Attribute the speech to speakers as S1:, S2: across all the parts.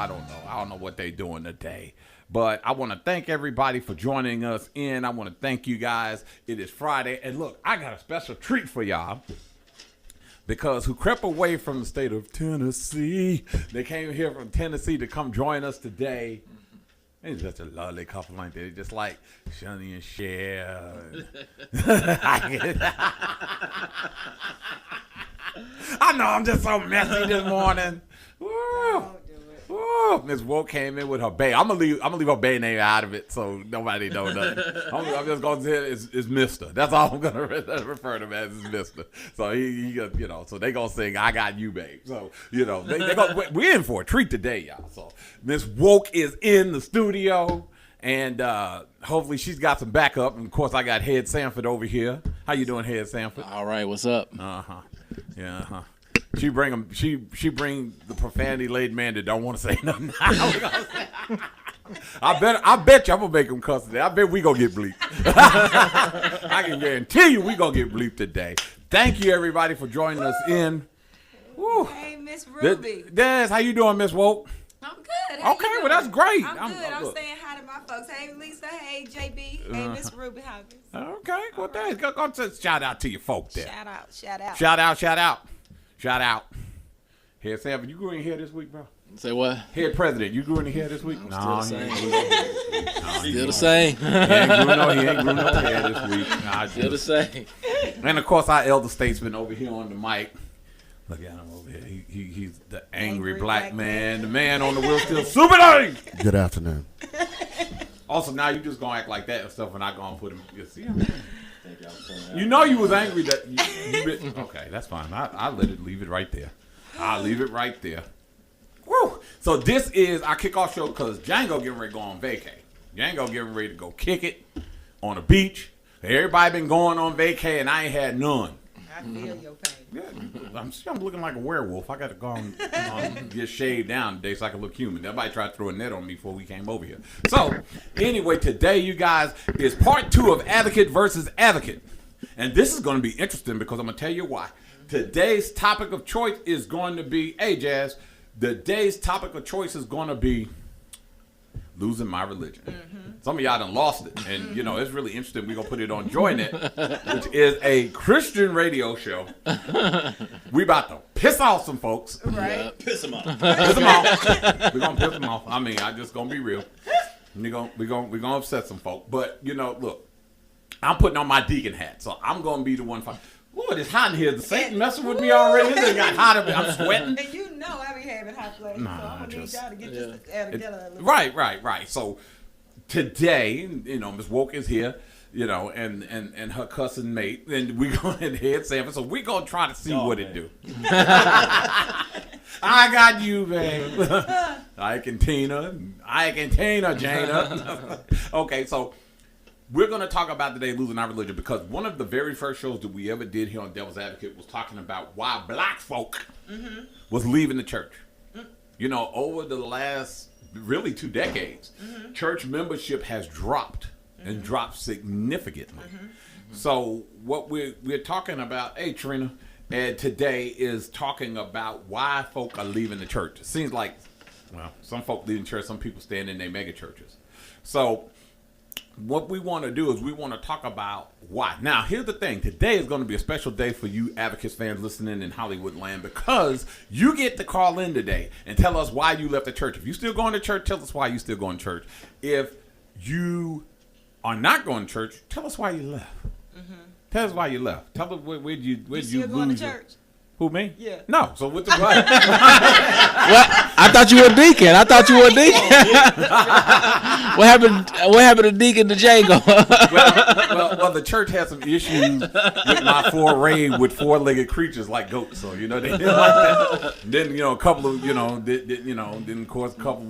S1: don't know. I don't know what they're doing today. But I want to thank everybody for joining us in. I want to thank you guys. It is Friday. And look, I got a special treat for y'all. Because who crept away from the state of Tennessee. They came here from Tennessee to come join us today. It's just a lovely couple like that. Just like Shunny and Cher. I know I'm just so messy this morning. Woo. Woo. Miss Woke came in with her bae. I'm gonna leave her bae name out of it so nobody knows nothing. I'm just gonna say it's Mister. That's all I'm gonna refer to him as is Mister. So he so they gonna sing "I Got You, Babe." So we're in for a treat today, y'all. So Miss Woke is in the studio. And hopefully she's got some backup. And of course, I got Head Sanford over here. How you doing, Head Sanford?
S2: All right, what's up?
S1: Yeah. She bring the profanity laden man that don't want to say nothing. I bet you I'm gonna make him cuss today. I bet we gonna get bleeped. I can guarantee you we gonna get bleeped today. Thank you everybody for joining us in.
S3: Woo. Hey, Miss Ruby.
S1: Des, how you doing, Miss Woke?
S3: I'm good. How
S1: okay, well that's great.
S3: I'm good. I'm saying hi to my folks. Hey, Lisa. Hey, JB. Hey, Miss Ruby Hawkins.
S1: Okay, well thanks. Go shout out to your folk there. Shout out. Head Sanford, you going in here this week, bro?
S2: Say what?
S1: Head President, you going in here this week?
S2: No, still the same.
S1: He ain't grew no hair this week.
S2: Still the same.
S1: And of course, our elder statesman over here on the mic. Look at him over here. He's the angry black man. The man on the wheel still super dang.
S4: Good afternoon.
S1: Also, now you just gonna act like that and stuff, and I gonna put him. You see him? You know you was angry that you okay, that's fine. I'll leave it right there. I'll leave it right there. Woo! So this is our kickoff show because Django getting ready to go on vacay. Django getting ready to go kick it on the beach. Everybody been going on vacay and I ain't had none.
S3: I feel your pain.
S1: Yeah, I'm looking like a werewolf. I got to go and get shaved down today so I can look human. Everybody tried to throw a net on me before we came over here. So, anyway, today, you guys, is part 2 of Advocate versus Advocate. And this is going to be interesting because I'm going to tell you why. Today's topic of choice is going to be, hey, Jazz, today's topic of choice is going to be losing my religion. Mm-hmm. Some of y'all done lost it. And, it's really interesting. We're going to put it on JoyNet, which is a Christian radio show. We about to piss off some folks.
S3: Right.
S2: Yeah, piss them off.
S1: Piss them off. We're going to piss them off. I mean, I'm just going to be real. We're going to upset some folk. But, look, I'm putting on my deacon hat. So I'm going to be the one fighting. Lord, it's hot in here. The Satan messing with me already. It got hot up here. I'm sweating.
S3: And you know I be having hot flames. So I'm going to need y'all to get this together.
S1: Right. So today, Ms. Woke is here, and her cousin mate, and we going to Head Sanford. So we going to try to see what it do. I got you, babe. I can Tina, Jana. Okay, so we're going to talk about today losing our religion because one of the very first shows that we ever did here on Devil's Advocate was talking about why black folk was leaving the church. Over the last really 2 decades, church membership has dropped and dropped significantly. So what we're talking about, hey Trina, and today is talking about why folk are leaving the church. It seems like, some folk leaving church, some people staying in their mega churches. So what we want to do is we want to talk about why. Now, here's the thing. Today is going to be a special day for you Advocates fans listening in Hollywood land because you get to call in today and tell us why you left the church. If you're still going to church, tell us why you're still going to church. If you are not going to church, tell us why you left. Tell us why you left. Tell us where'd you
S3: still going to church?
S1: Who, me?
S3: Yeah.
S1: No. So what's the what?
S2: I thought you were a deacon. What happened to Deacon to Django?
S1: well, the church had some issues with my foray with 4-legged creatures like goats. So, they didn't like that. Then, a couple of, then of course, a couple,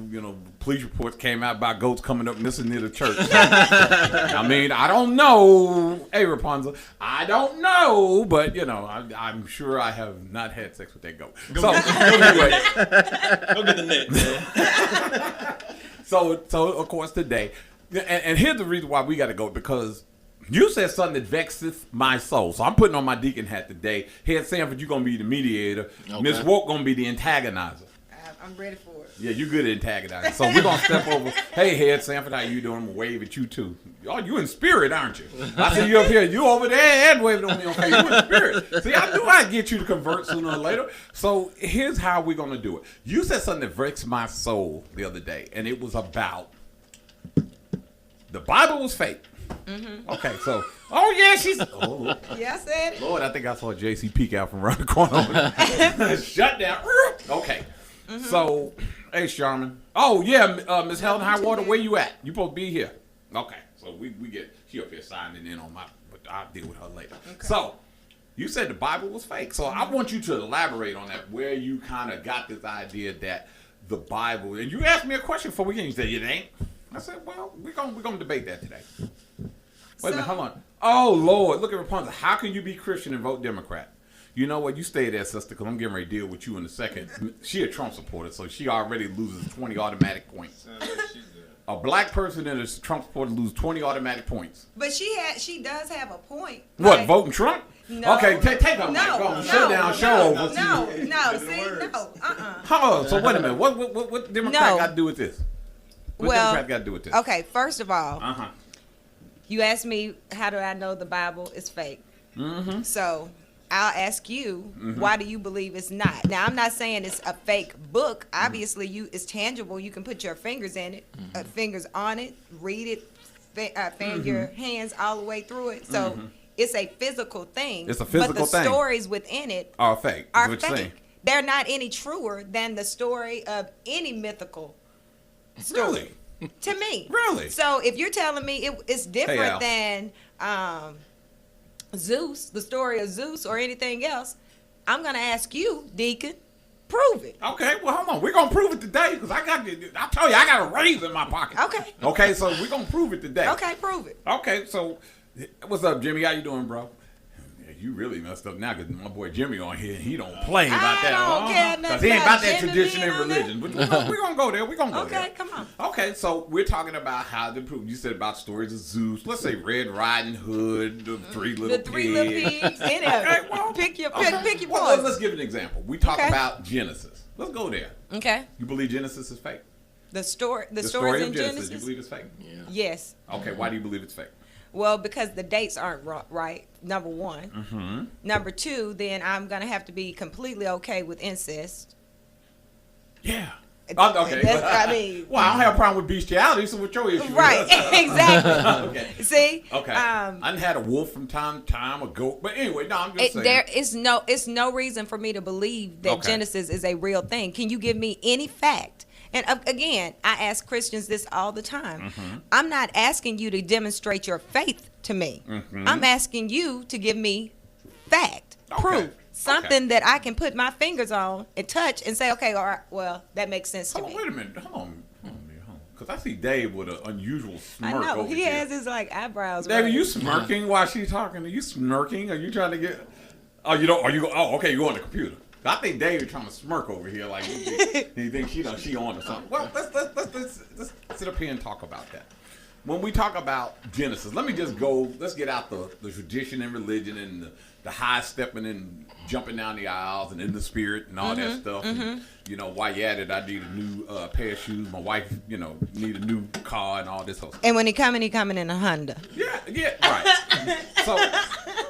S1: police reports came out about goats coming up missing near the church. So, I mean, I don't know. Hey, Rapunzel, I don't know, but, I'm sure I have not had sex with that goat. So, anyway.
S2: Go get the net, man.
S1: So of course today, and here's the reason why we got to go because you said something that vexeth my soul. So I'm putting on my deacon hat today. Head Sanford, you're gonna be the mediator. Okay. Miss Woke gonna be the antagonizer.
S3: I'm ready for it.
S1: Yeah, you good at antagonizing. So we're gonna step over. Hey, Head Sanford, how you doing? I'm gonna wave at you too. Oh, you in spirit, aren't you? I see you up here. You over there and waving on me. Okay, you in spirit. See, I knew I'd get you to convert sooner or later. So here's how we're gonna do it. You said something that vexed my soul the other day, and it was about the Bible was fake. Mm-hmm. Okay, so she's. Oh,
S3: Yeah, I said it.
S1: Lord, I think I saw JC peek out from around the corner. Shut down. Okay. Mm-hmm. So, hey, Sharman. Oh, yeah, Miss Helen Highwater, where you at? You supposed to be here. Okay. So, we get, she up here signing in on but I'll deal with her later. Okay. So, you said the Bible was fake. So, I want you to elaborate on that, where you kind of got this idea that the Bible, and you asked me a question before we came, you said, it ain't. I said, well, we're gonna debate that today. Wait a minute, hold on. Oh, Lord, look at Rapunzel. How can you be Christian and vote Democrat? You know what? You stay there, sister, because I'm getting ready to deal with you in a second. She a Trump supporter, so she already loses 20 automatic points. A black person that is a Trump supporter loses 20 automatic points.
S3: But she does have a point.
S1: What, voting Trump?
S3: No.
S1: Okay, take her mic. Go on, sit down, show over. So wait a minute. What Democrat got to do with this? What Democrat got to do with this?
S3: Okay, first of all, you asked me, how do I know the Bible is fake? Mm-hmm. So I'll ask you, why do you believe it's not? Now, I'm not saying it's a fake book. Obviously, it's tangible. You can put your fingers in it, fingers on it, read it, fan your hands all the way through it. So it's a physical thing.
S1: It's a physical thing.
S3: But the stories within it
S1: are fake.
S3: Are fake. They're not any truer than the story of any mythical story.
S1: Really?
S3: To me.
S1: Really?
S3: So if you're telling me it's different than Zeus, the story of Zeus or anything else, I'm going to ask you, Deacon, prove it.
S1: Okay, well, hold on. We're going to prove it today because I told you I got a raise in my pocket.
S3: Okay.
S1: Okay, so we're going to prove it today.
S3: Okay, prove it.
S1: Okay, so what's up, Jimmy? How you doing, bro? You really messed up now because my boy Jimmy on here, he don't play about that.
S3: I don't care nothing
S1: because he ain't about that
S3: Jimmy
S1: tradition and religion. But we're going to go there. We're going to go there.
S3: Okay, come on.
S1: Okay, so we're talking about how to prove. You said about stories of Zeus. Let's say Red Riding Hood, the Three Little Pigs.
S3: Any of it. Pick your points.
S1: Well, let's give an example. We talk about Genesis. Let's go there.
S3: Okay.
S1: You believe Genesis is fake?
S3: The story
S1: of
S3: in
S1: Genesis. You believe it's fake?
S2: Yeah.
S3: Yes.
S1: Okay, why do you believe it's fake?
S3: Well, because the dates aren't right, number one. Mm-hmm. Number two, then I'm going to have to be completely okay with incest.
S1: Yeah. Okay.
S3: I mean,
S1: well, I don't have a problem with bestiality, so what's your issue?
S3: Right, exactly.
S1: Okay.
S3: See?
S1: Okay. I done had a wolf from time to time, a goat. But anyway, no, I'm just saying.
S3: There is no reason for me to believe that Genesis is a real thing. Can you give me any fact? And again, I ask Christians this all the time. Mm-hmm. I'm not asking you to demonstrate your faith to me. Mm-hmm. I'm asking you to give me fact, proof, something that I can put my fingers on and touch and say, okay, all right, well, that makes sense to me.
S1: Wait a minute. Hold on. Because I see Dave with an unusual smirk over here.
S3: I know. He has his, eyebrows.
S1: Dave, are you smirking while she's talking? Are you smirking? Are you trying to get... Oh, you don't... okay, you're on the computer. I think Dave is trying to smirk over here, like he thinks she on or something. Well, let's sit up here and talk about that. When we talk about Genesis, let's get out the tradition and religion and the high stepping and jumping down the aisles and in the spirit and all that stuff. And, while you're at it, I need a new pair of shoes. My wife, need a new car and all this whole stuff.
S3: And when he coming in a Honda.
S1: Yeah, right. So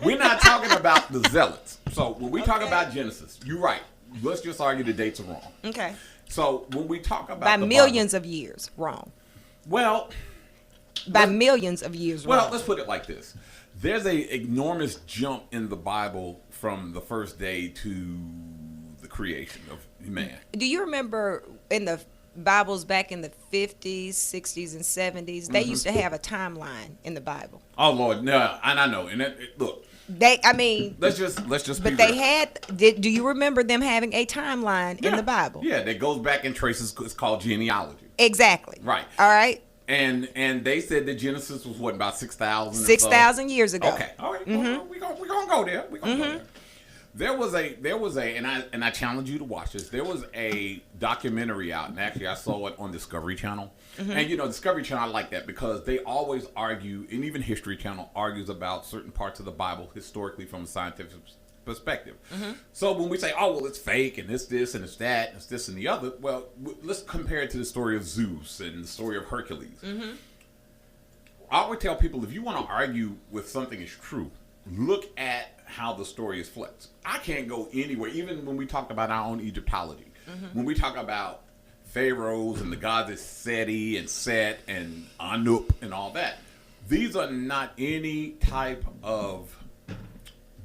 S1: we're not talking about the zealots. So when we talk about Genesis, you're right. Let's just argue the dates are wrong.
S3: Okay.
S1: So when we talk about
S3: by millions of years wrong.
S1: Well,
S3: by millions of years wrong.
S1: Well, let's put it like this. There's a enormous jump in the Bible from the first day to the creation of man.
S3: Do you remember in the Bibles back in the 50s, 60s, and 70s, they used to have a timeline in the Bible?
S1: Oh Lord, no, and I know. And look, let's just.
S3: But they had. Do you remember them having a timeline in the Bible?
S1: Yeah, that goes back and traces. It's called genealogy.
S3: Exactly.
S1: Right.
S3: All right.
S1: And they said that Genesis was about 6,000.
S3: 6,000 years ago.
S1: Okay. All right. Mm-hmm. We're gonna go there. We're gonna go there. There was a, and I challenge you to watch this. There was a documentary out, and actually I saw it on Discovery Channel. Mm-hmm. And Discovery Channel, I like that because they always argue, and even History Channel argues about certain parts of the Bible historically from a scientific perspective. So when we say, oh, well, it's fake and it's this and it's that and it's this and the other, well, let's compare it to the story of Zeus and the story of Hercules. I would tell people, if you want to argue with something is true, look at how the story is flexed. I can't go anywhere, even when we talked about our own Egyptology. When we talk about pharaohs and the gods Seti and Set and Anup and all that, these are not any type of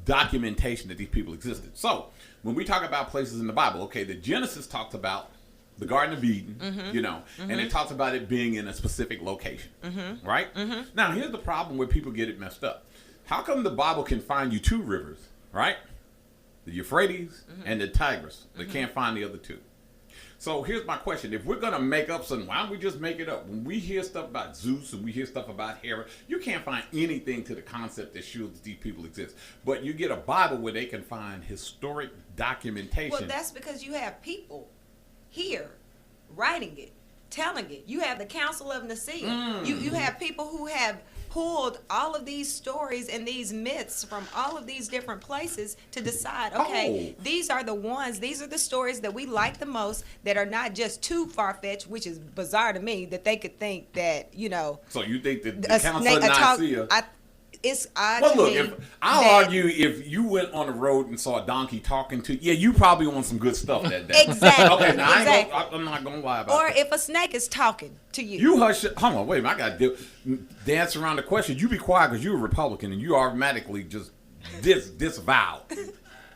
S1: documentation that these people existed. So when we talk about places in the Bible, okay, the Genesis talks about the Garden of Eden, and it talks about it being in a specific location, right? Now, here's the problem where people get it messed up. How come the Bible can find you two rivers, right? The Euphrates and the Tigris. They can't find the other two. So here's my question. If we're going to make up something, why don't we just make it up? When we hear stuff about Zeus and we hear stuff about Hera, you can't find anything to the concept that shows that these people exist. But you get a Bible where they can find historic documentation.
S3: Well, that's because you have people here writing it, telling it. You have the Council of Nicaea. You have people who have pulled all of these stories and these myths from all of these different places to decide, okay, these are the ones, these are the stories that we like the most, that are not just too far-fetched, which is bizarre to me that they could think that,
S1: So you think that the Council of Nicaea...
S3: It's odd.
S1: Well, look, I'll argue if you went on the road and saw a donkey talking to you, you probably want some good stuff that day.
S3: Exactly.
S1: Okay, now I'm not going to lie about that.
S3: Or if a snake is talking to you.
S1: You hush it. Hold on, wait a minute. I got to dance around the question. You be quiet because you're a Republican and you automatically just disavowed.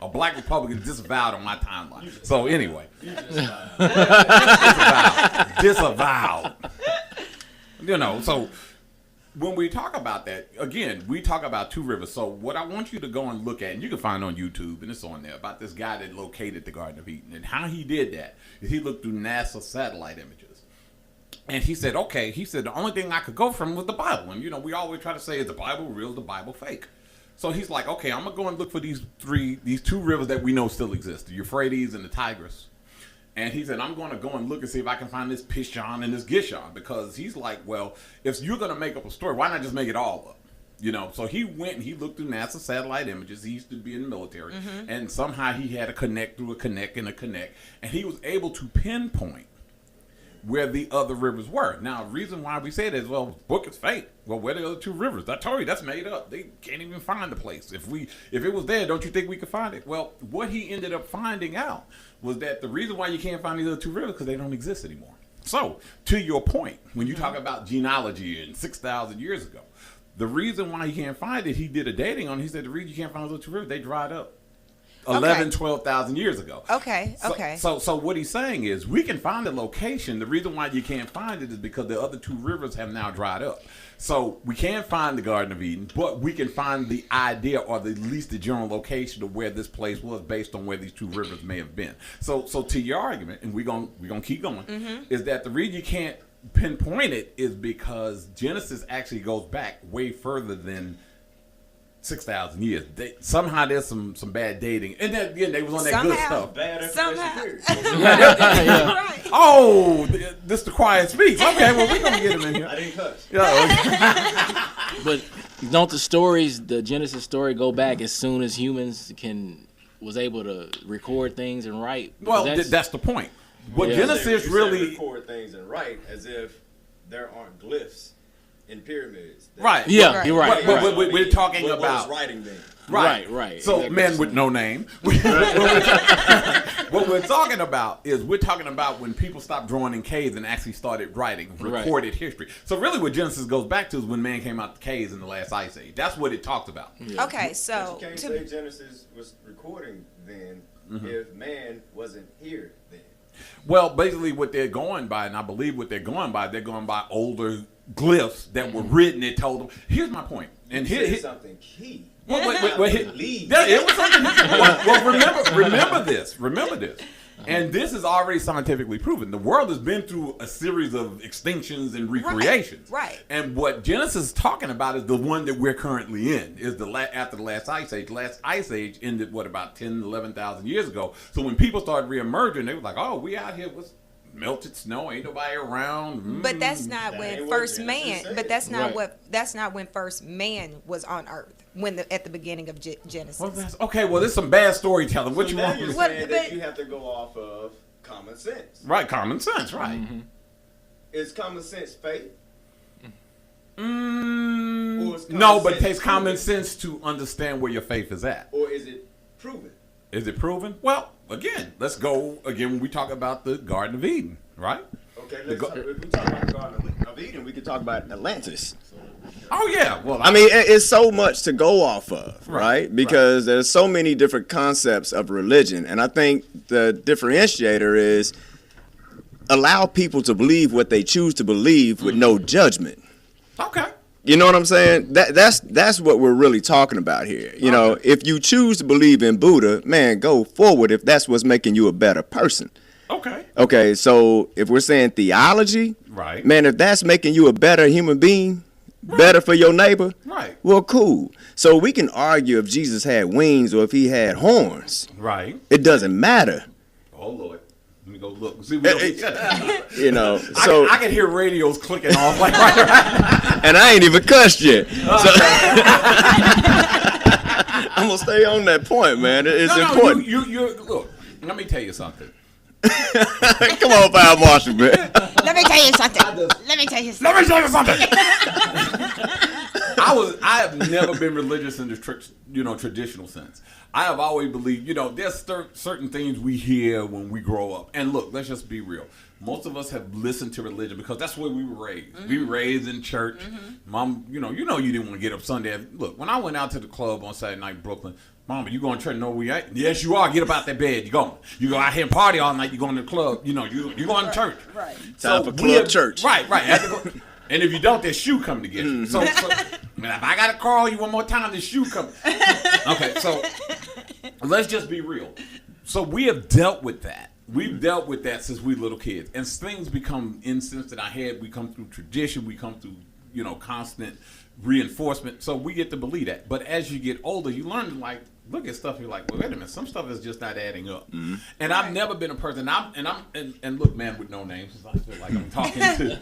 S1: A black Republican disavowed on my timeline. So anyway. Disavowed. So... when we talk about that, again, we talk about two rivers. So what I want you to go and look at, and you can find on YouTube, and it's on there, about this guy that located the Garden of Eden. And how he did that is he looked through NASA satellite images. And he said, the only thing I could go from was the Bible. And, we always try to say, is the Bible real, is the Bible fake? So he's like, okay, I'm going to go and look for these two rivers that we know still exist, the Euphrates and the Tigris. And he said, I'm going to go and look and see if I can find this Pishon and this Gishon. Because he's like, well, if you're going to make up a story, why not just make it all up? So he went and he looked through NASA satellite images. He used to be in the military. And somehow he had a connect through a connect and a connect. And he was able to pinpoint where the other rivers were. Now, the reason why we say that is, well, the book is fake. Well, where are the other two rivers? I told you, that's made up. They can't even find the place. If it was there, don't you think we could find it? Well, what he ended up finding out was that the reason why you can't find these other two rivers is because they don't exist anymore. So, to your point, when you talk about genealogy and 6,000 years ago, the reason why you can't find it, he did a dating on it. He said the reason you can't find those other two rivers, they dried up 12,000 years ago.
S3: Okay.
S1: So what he's saying is we can find the location. The reason why you can't find it is because the other two rivers have now dried up. So we can't find the Garden of Eden, but we can find the idea or at least the general location of where this place was based on where these two rivers may have been. So to your argument, and we're gonna keep going, is that the reason you can't pinpoint it is because Genesis actually goes back way further than 6,000 years. Somehow there's some bad dating, and then again they was on that good stuff.
S2: Bad information.
S3: Right.
S1: Oh, this the quiet speaks. Okay, well we're gonna get him in here.
S2: I didn't cuss.
S4: But don't the Genesis story go back as soon as humans was able to record things and write?
S1: Well, that's the point. What Genesis really
S2: record things and write as if there aren't glyphs in pyramids.
S1: Right.
S4: Yeah, you're right.
S1: We're talking
S2: what
S1: about
S2: was writing then.
S4: Right.
S1: So exactly. Men with no name. What we're talking about is when people stopped drawing in caves and actually started writing recorded history. So really what Genesis goes back to is when man came out the caves in the last ice age. That's what it talks about.
S3: Yeah. Okay, so
S2: but you can't say Genesis was recording then if man wasn't here then.
S1: Well, basically what they're going by, and I believe what they're going by older glyphs that were written that told them. Here's my point. And here's
S2: something key.
S1: Wait. It was something. Well, remember this. And this is already scientifically proven. The world has been through a series of extinctions and recreations.
S3: Right.
S1: And what Genesis is talking about is the one that we're currently in. Is after the last ice age. The last ice age ended about 10, 11,000 years ago. So when people started reemerging, they were like, "Oh, we out here. melted snow, ain't nobody around.
S3: But that's not
S2: That
S3: when
S2: ain't what
S3: first
S2: Genesis
S3: man.
S2: said.
S3: But that's not
S4: Right.
S3: what. That's not when first man was on Earth. At the beginning of Genesis.
S1: Well, okay, well, there's some bad storytelling. What
S2: So
S1: you
S2: now
S1: want?
S2: you're
S3: What-
S2: saying
S3: but-
S2: that you have to go off of common sense.
S1: Right, common sense, right?
S2: Is common sense faith? Or is
S1: No,
S2: common
S1: but it
S2: sense
S1: takes common
S2: proven?
S1: sense to understand where your faith is at.
S2: Or is it proven?
S1: Is it proven? Well, again, let's go again when we talk about the Garden of Eden, right?
S2: Okay, if we talk about the Garden of Eden, we could talk about Atlantis.
S1: Oh yeah. Well,
S2: I mean, it's so much to go off of,
S1: Right,
S2: right? Because there's so many different concepts of religion. And I think the differentiator is allow people to believe what they choose to believe with no judgment.
S1: okay.
S2: You know what I'm saying? That's what we're really talking about here. You know, if you choose to believe in Buddha, man, go forward if that's what's making you a better person.
S1: Okay.
S2: Okay, so if we're saying theology,
S1: Right.
S2: man, if that's making you a better human being, better for your neighbor,
S1: Right.
S2: well, cool. So we can argue if Jesus had wings or if he had horns.
S1: Right.
S2: It doesn't matter,
S1: Oh Lord. Let me go look. See, we don't,
S2: you know. So
S1: I can hear radios clicking off like right.
S2: and I ain't even cussed yet. So I'm gonna stay on that point, man. It's important.
S1: You look. Let me tell you something.
S2: Come on, Fire Marshal, man.
S3: Let me tell you something. Let me tell you something.
S1: Let me tell you something. I have never been religious in the traditional sense. I have always believed, there's certain things we hear when we grow up. And look, let's just be real. Most of us have listened to religion because that's where we were raised. Mm-hmm. We were raised in church. Mm-hmm. Mom, you didn't want to get up Sunday. Look, when I went out to the club on Saturday night in Brooklyn, Mama, you going to church? No, we ain't. Yes, you are. Get up out that bed. You going. You go out here and party all night. You going to the club. You going to church.
S3: Right.
S2: Time for club church.
S1: Right. And if you don't, that shoe come to get you. So man, if I got to call you one more time, the shoe come. Okay, so let's just be real. So we have dealt with that. We've dealt with that since we little kids. And things become instincts in our head. We come through tradition. We come through, constant reinforcement. So we get to believe that. But as you get older, you learn to look at stuff. You're like, well, wait a minute. Some stuff is just not adding up. Mm-hmm. And I've never been a person. And look, man, with no names. I feel like I'm talking to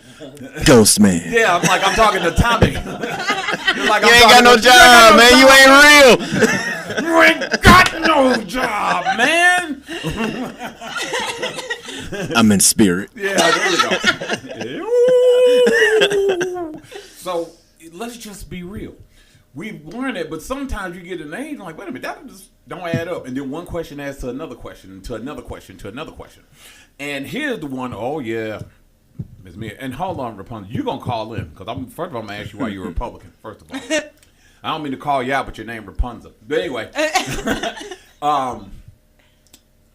S2: Ghost man.
S1: Yeah, I'm talking to Tommy.
S2: You ain't got no job, man. You ain't real.
S1: You ain't got no job, man.
S2: I'm in spirit.
S1: Yeah, there you go. So let's just be real. We've learned it, but sometimes you get an age like, wait a minute, that just don't add up. And then one question adds to another question, to another question, to another question. And here's the one, oh yeah, Ms. Mia. And hold on, Rapunzel, you're going to call in. Because first of all, I'm going to ask you why you're a Republican, first of all. I don't mean to call you out, but your name Rapunzel. But anyway,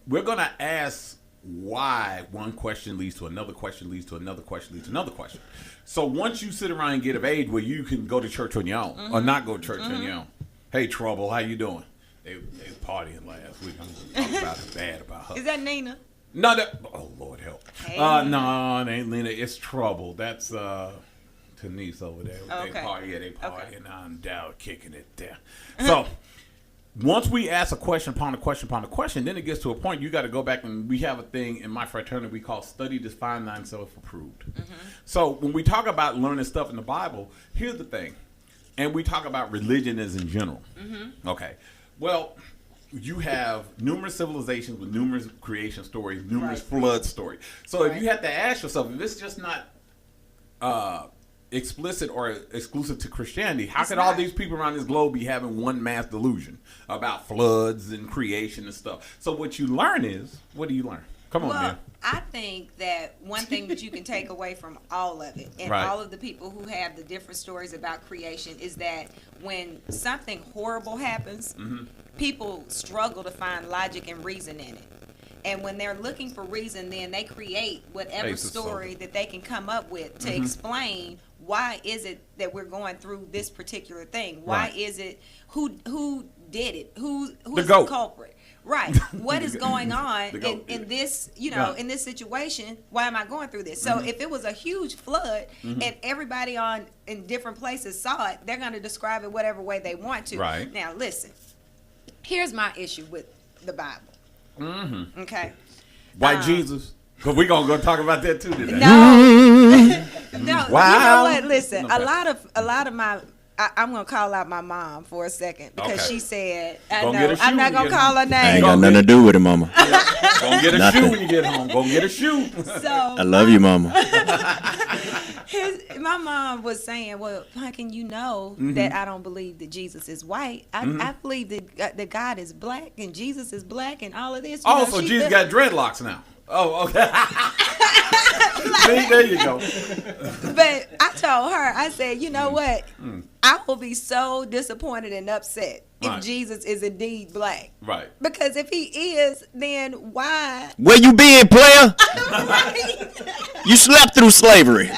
S1: we're going to ask why one question leads to another question, leads to another question, leads to another question. So once you sit around and get of age where you can go to church on your own, or not go to church on your own. Hey, Trouble, how you doing? They were partying last week. I'm talking about it bad about her.
S3: Is that Nina?
S1: No, oh Lord help.
S3: Hey.
S1: No, it ain't Lena. It's Trouble. That's Denise over there.
S3: Okay.
S1: They party, and I'm down kicking it there. So once we ask a question upon a question upon a question, then it gets to a point you got to go back, and we have a thing in my fraternity we call study to find thyself approved. Mm-hmm. So when we talk about learning stuff in the Bible, here's the thing, and we talk about religion as in general. Mm-hmm. Okay, well, you have numerous civilizations with numerous creation stories, numerous flood stories. So if you have to ask yourself, if it's just not explicit or exclusive to Christianity, how could all these people around this globe be having one mass delusion about floods and creation and stuff? So what you learn is, what do you learn? Come on, man.
S3: I think that one thing that you can take away from all of it and all of the people who have the different stories about creation is that when something horrible happens, people struggle to find logic and reason in it. And when they're looking for reason, then they create whatever story that they can come up with to explain why is it that we're going through this particular thing? Why is it, who did it? Who's the culprit? Right. What is going on in this, in this situation? Why am I going through this? So if it was a huge flood and everybody in different places saw it, they're going to describe it whatever way they want to.
S1: Right.
S3: Now, listen, here's my issue with the Bible. Okay.
S1: Why Jesus? Because we're going to go talk about that too today.
S3: No. No.
S1: Wow.
S3: You know what? Listen,
S1: Okay.
S3: a lot of my. I'm gonna call out my mom for a second because
S1: Okay.
S3: she said,
S1: Go get a shoe
S3: I'm not
S1: when
S3: gonna
S1: you
S3: call her
S2: I ain't
S3: name.
S2: got nothing to do with it, mama.
S1: Go get a
S2: Nothing.
S1: shoe when you get home. Go get a shoe.
S3: So
S2: I love you, mama.
S3: my mom was saying, well, how can you know
S1: Mm-hmm.
S3: that I don't believe that Jesus is white? I believe that God is black and Jesus is black and all of this. You
S1: Oh,
S3: know,
S1: so
S3: she
S1: Jesus
S3: does-
S1: got dreadlocks now. Oh, okay. See, there you go.
S3: But I told her, I said, you know what?
S1: Mm.
S3: I will be so disappointed and upset
S1: Right.
S3: if Jesus is indeed black.
S1: Right.
S3: Because if he is, then why?
S2: Where you been, player? You slept through slavery.
S3: So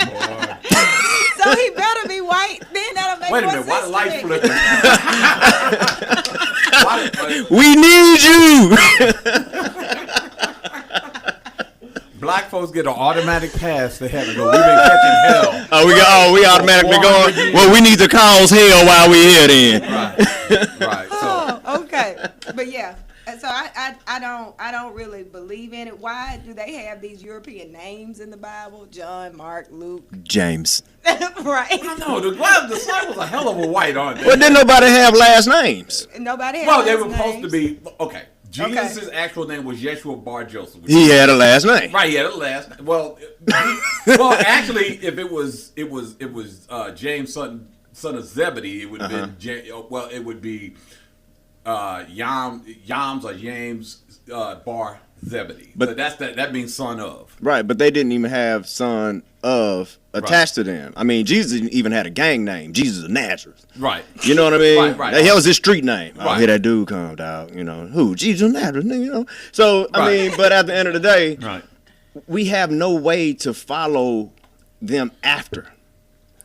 S3: he better be white. Then that'll make
S1: Wait a
S3: more
S1: minute. Why the
S3: sense
S1: lights
S3: to me.
S1: flipping? Why
S2: We need you.
S1: black folks get an automatic pass to heaven? But we've been catching hell.
S2: We automatically
S1: 400
S2: going.
S1: years.
S2: Well, we need to cause hell while we're here then.
S1: Right. So,
S3: Oh, okay. But yeah. And so I don't really believe in it. Why do they have these European names in the Bible? John, Mark, Luke.
S2: James.
S3: Right.
S1: no, the disciples are hell of a white, aren't they?
S2: Well, didn't nobody have last names?
S3: Nobody has
S1: Well, they
S3: last
S1: were supposed to
S3: names.
S1: be okay. Jesus' actual name was Yeshua Bar Joseph. which
S2: He had a last name.
S1: Right, yeah, the last. Well, well, actually, if it was James, son of Zebedee, it would have been. Well, it would be Yams or James Bar Zebedee. But that means son of.
S2: Right, but they didn't even have son of attached to them. I mean, Jesus even had a gang name, Jesus of Nazareth.
S1: Right.
S2: You know what I mean?
S1: Right.
S2: That was his street name. Oh,
S1: Right.
S2: here that dude comes out. You know who? Jesus of Nazareth. You know. So I
S1: Right.
S2: mean, but at the end of the day,
S1: Right.
S2: we have no way to follow them after.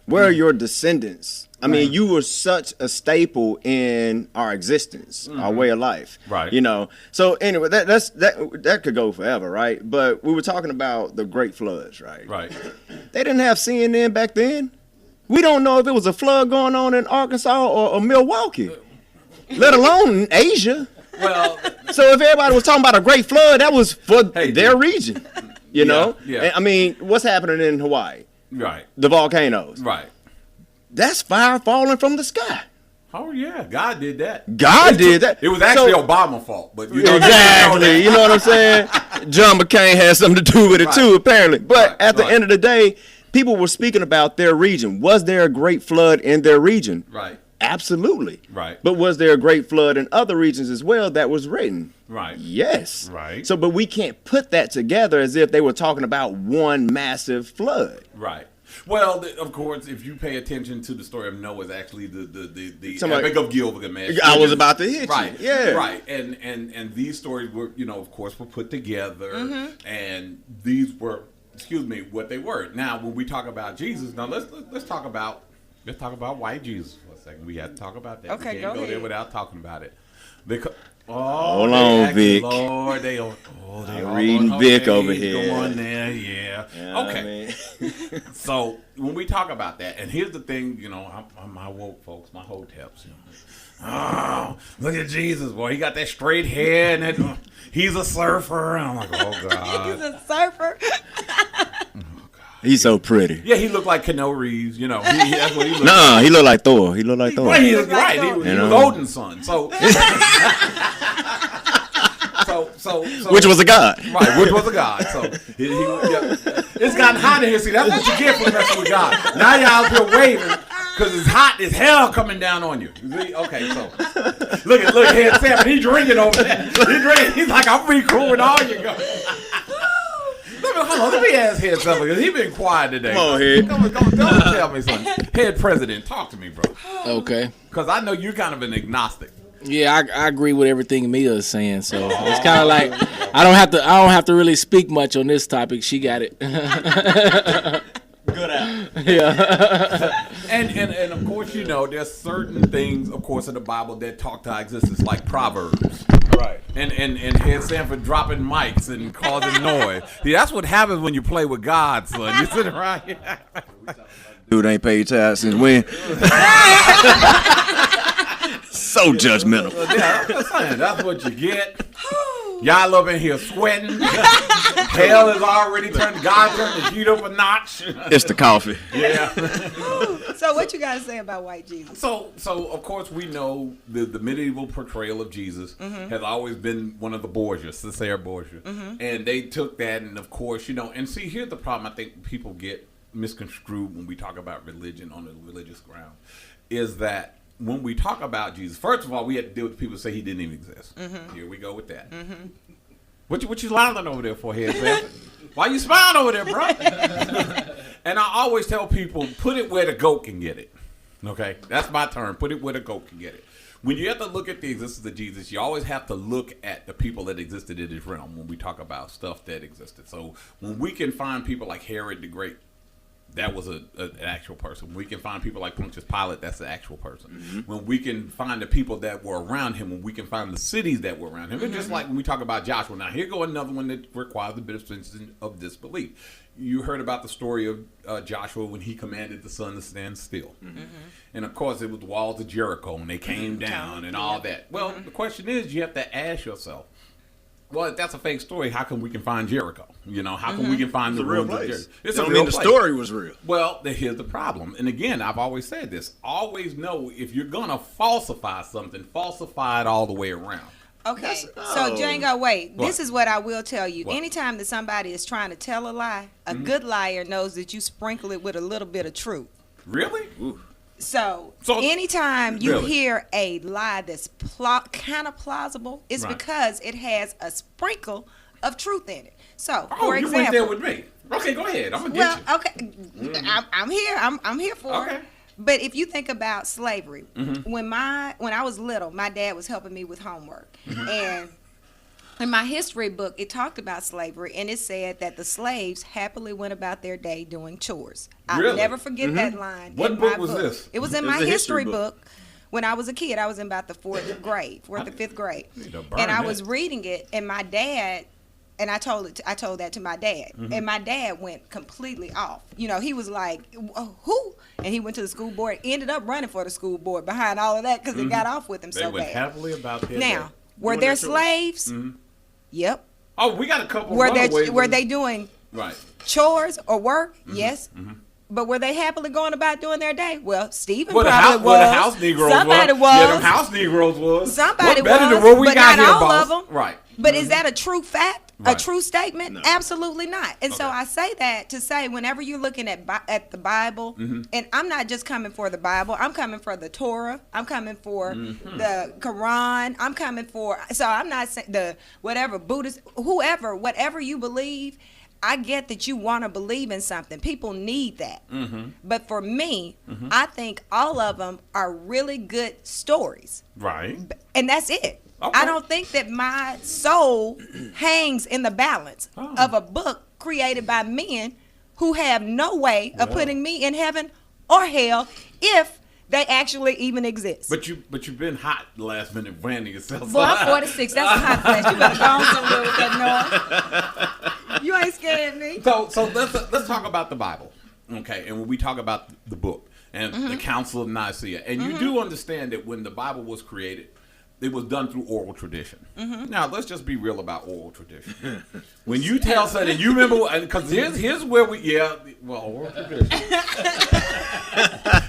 S2: Where are your descendants? I mean, you were such a staple in our existence, our way of life.
S1: Right.
S2: You know. So anyway, that could go forever, right? But we were talking about the Great Floods, right?
S1: Right.
S2: They didn't have CNN back then. We don't know if it was a flood going on in Arkansas or Milwaukee, let alone in Asia.
S1: Well,
S2: So if everybody was talking about a great flood, that was for
S1: Hey,
S2: their
S1: dude.
S2: region. You know?
S1: yeah.
S2: And, I mean, what's happening in Hawaii?
S1: right.
S2: The volcanoes.
S1: Right.
S2: That's fire falling from the sky.
S1: Oh yeah, God did that.
S2: God did that.
S1: It was actually
S2: So-
S1: Obama's fault, but you know,
S2: Exactly. You know what I'm saying? John McCain had something to do with it
S1: Right.
S2: too, apparently. But
S1: Right,
S2: at the
S1: right.
S2: end of the day, people were speaking about their region. Was there a great flood in their region?
S1: Right.
S2: Absolutely.
S1: Right.
S2: But was there a great flood in other regions as well that was written?
S1: Right.
S2: Yes.
S1: Right.
S2: So, but we can't put that together as if they were talking about one massive flood.
S1: Right. Well, of course, if you pay attention to the story of Noah, it's actually the
S2: Somebody-
S1: Epic of Gilgamesh.
S2: I was about to hit you.
S1: Right.
S2: Yeah.
S1: Right. And these stories were, of course, were put together,
S3: Mm-hmm.
S1: and these were, what they were. Now, when we talk about Jesus, now let's talk about white Jesus for a second. We have to talk about that.
S3: Okay,
S1: we
S3: go
S1: can't go there
S3: ahead.
S1: without talking about it. Because
S2: Hold on, Vic.
S1: Lord, they
S2: I'm reading Vic over here.
S1: Go on there, yeah. Okay. So when we talk about that, and here's the thing, I'm my woke folks, my hoteps. Oh, look at Jesus, boy. He got that straight hair, and that, he's a surfer. And I'm like, oh
S3: He's
S1: God.
S3: a surfer.
S2: He's so pretty.
S1: Yeah, he looked like Keanu Reeves. That's what he looked.
S2: Nah, he looked like Thor. He looked like Thor.
S1: Right, he was,
S3: He looked like
S1: right. He,
S3: Thor.
S1: was- he
S2: You
S1: was
S2: know?
S1: Odin's son. So,
S2: Which was a god.
S1: right, which was a god. So it's gotten hot in here. See, that's what you get for messing with God. Now y'all out here waving because it's hot as hell coming down on you. See? Okay, so look at Sam. He drinking over there. He drinking. He's like, I'm pretty cool with all you guys. Let me ask Head something because he been quiet today.
S2: Come on, Head.
S1: Come on, tell me something. Head President, talk to me, bro.
S4: Okay.
S1: Because I know you're kind of an agnostic.
S4: Yeah, I agree with everything Mia is saying. So it's kind of like I don't have to really speak much on this topic. She got it.
S2: Good out.
S4: Yeah.
S1: And of course, there's certain things, of course, in the Bible that talk to our existence, like Proverbs.
S2: Right.
S1: And Head Sanford dropping mics and causing noise. See, that's what happens when you play with God, son. You sitting right here.
S2: Dude ain't paid tax since when? So judgmental.
S1: Yeah, I'm just saying, that's what you get. Y'all up in here sweating. Hell is already turned. God turned the heat up a notch.
S2: It's the coffee.
S1: Yeah.
S3: So what you got to say about white Jesus?
S1: So of course we know the medieval portrayal of Jesus has always been one of the Borgia, Cesare Borgia, and they took that, and of course and see, here's the problem. I think people get misconstrued when we talk about religion on a religious ground, is that when we talk about Jesus, first of all, we had to deal with people who say he didn't even exist. Here we go with that. What you lying over there for, head man? Why you smiling over there, bro? And I always tell people, put it where the goat can get it. Okay, that's my term. Put it where the goat can get it. When you have to look at the existence of Jesus, you always have to look at the people that existed in this realm when we talk about stuff that existed. So when we can find people like Herod the Great, that was an actual person. When we can find people like Pontius Pilate, that's an actual person. When we can find the people that were around him, when we can find the cities that were around him, it's just like when we talk about Joshua. Now, here go another one that requires a bit of sense of disbelief. You heard about the story of Joshua when he commanded the sun to stand still. And, of course, it was the walls of Jericho, and they came down and all that. Well, the question is, you have to ask yourself, well, if that's a fake story, how come we can find Jericho? How come we can find the
S2: real
S1: ruins of
S2: place.
S1: Jericho? It's
S2: I
S1: a
S2: mean,
S1: real
S2: the
S1: place.
S2: story was real.
S1: Well, here's the problem. And again, I've always said this. Always know if you're going to falsify something, falsify it all the way around.
S3: Okay,
S2: Yes.
S3: so Django, wait.
S1: What?
S3: This is what I will tell you.
S1: What?
S3: Anytime that somebody is trying to tell a lie, a good liar knows that you sprinkle it with a little bit of truth.
S1: Really?
S3: So
S1: So-
S3: anytime you
S1: Really?
S3: hear a lie that's kind of plausible, it's
S1: Right.
S3: because it has a sprinkle of truth in it. So,
S1: Oh,
S3: for
S1: you
S3: example,
S1: went there with me. Okay, go ahead. I'm going to get
S3: well,
S1: you.
S3: okay, I'm here. I'm here for
S1: Okay.
S3: it. But if you think about slavery,
S1: Mm-hmm.
S3: when I was little, my dad was helping me with homework,
S1: Mm-hmm.
S3: and in my history book, it talked about slavery, and it said that the slaves happily went about their day doing chores. I'll
S1: Really?
S3: never forget that line.
S1: What
S3: in
S1: book
S3: my
S1: was this?
S3: It was in
S2: It
S3: my
S2: was a
S3: history
S2: history book.
S3: book. When I was a kid, I was in about the fourth or fifth grade,
S1: to burn
S3: and I
S1: that.
S3: was reading it, and my dad. And I told that to my dad, and my dad went completely off. He was like, "Who?" And he went to the school board. Ended up running for the school board behind all of that because it got off with him
S1: They
S3: so
S1: went
S3: bad.
S1: happily about their
S3: Now,
S1: day.
S3: were
S2: Doing
S3: there
S2: their chores.
S3: slaves? Yep.
S1: Oh, we got a couple
S3: Were
S1: runaways.
S3: they doing
S1: Right.
S3: chores or work? Yes. But were they happily going about doing their day? Well, Stephen
S1: Well, the
S3: probably
S1: house
S3: was.
S1: Negroes
S3: Somebody
S1: was.
S3: was.
S1: Yeah, them house Negroes was.
S3: Somebody
S1: what better
S3: was,
S1: than what we
S3: but
S1: got
S3: not
S1: here,
S3: all
S1: boss?
S3: of 'em.
S1: Right.
S3: But is that a true fact?
S1: Right.
S3: A true statement?
S1: No.
S3: Absolutely not. And so
S1: Okay.
S3: I say that to say whenever you're looking at the Bible, and I'm not just coming for the Bible, I'm coming for the Torah, I'm coming for the Quran, I'm coming for, so I'm not saying the whatever Buddhist, whatever you believe. I get that you want to believe in something. People need that. But for me, I think all of them are really good stories.
S1: Right.
S3: And that's it.
S1: Okay.
S3: I don't think that my soul hangs in the balance
S1: Oh.
S3: of a book created by men who have no way of putting me in heaven or hell if they actually even exist.
S1: But you've been hot last minute branding yourself.
S3: Boy, I'm 46. That's a hot flash. You better go on somewhere with that noise. You ain't scared of me.
S1: So let's talk about the Bible, okay? And when we talk about the book and the Council of Nicaea, and you do understand that when the Bible was created, it was done through oral tradition. Now let's just be real about oral tradition. When you tell something, you remember, because here's where oral tradition.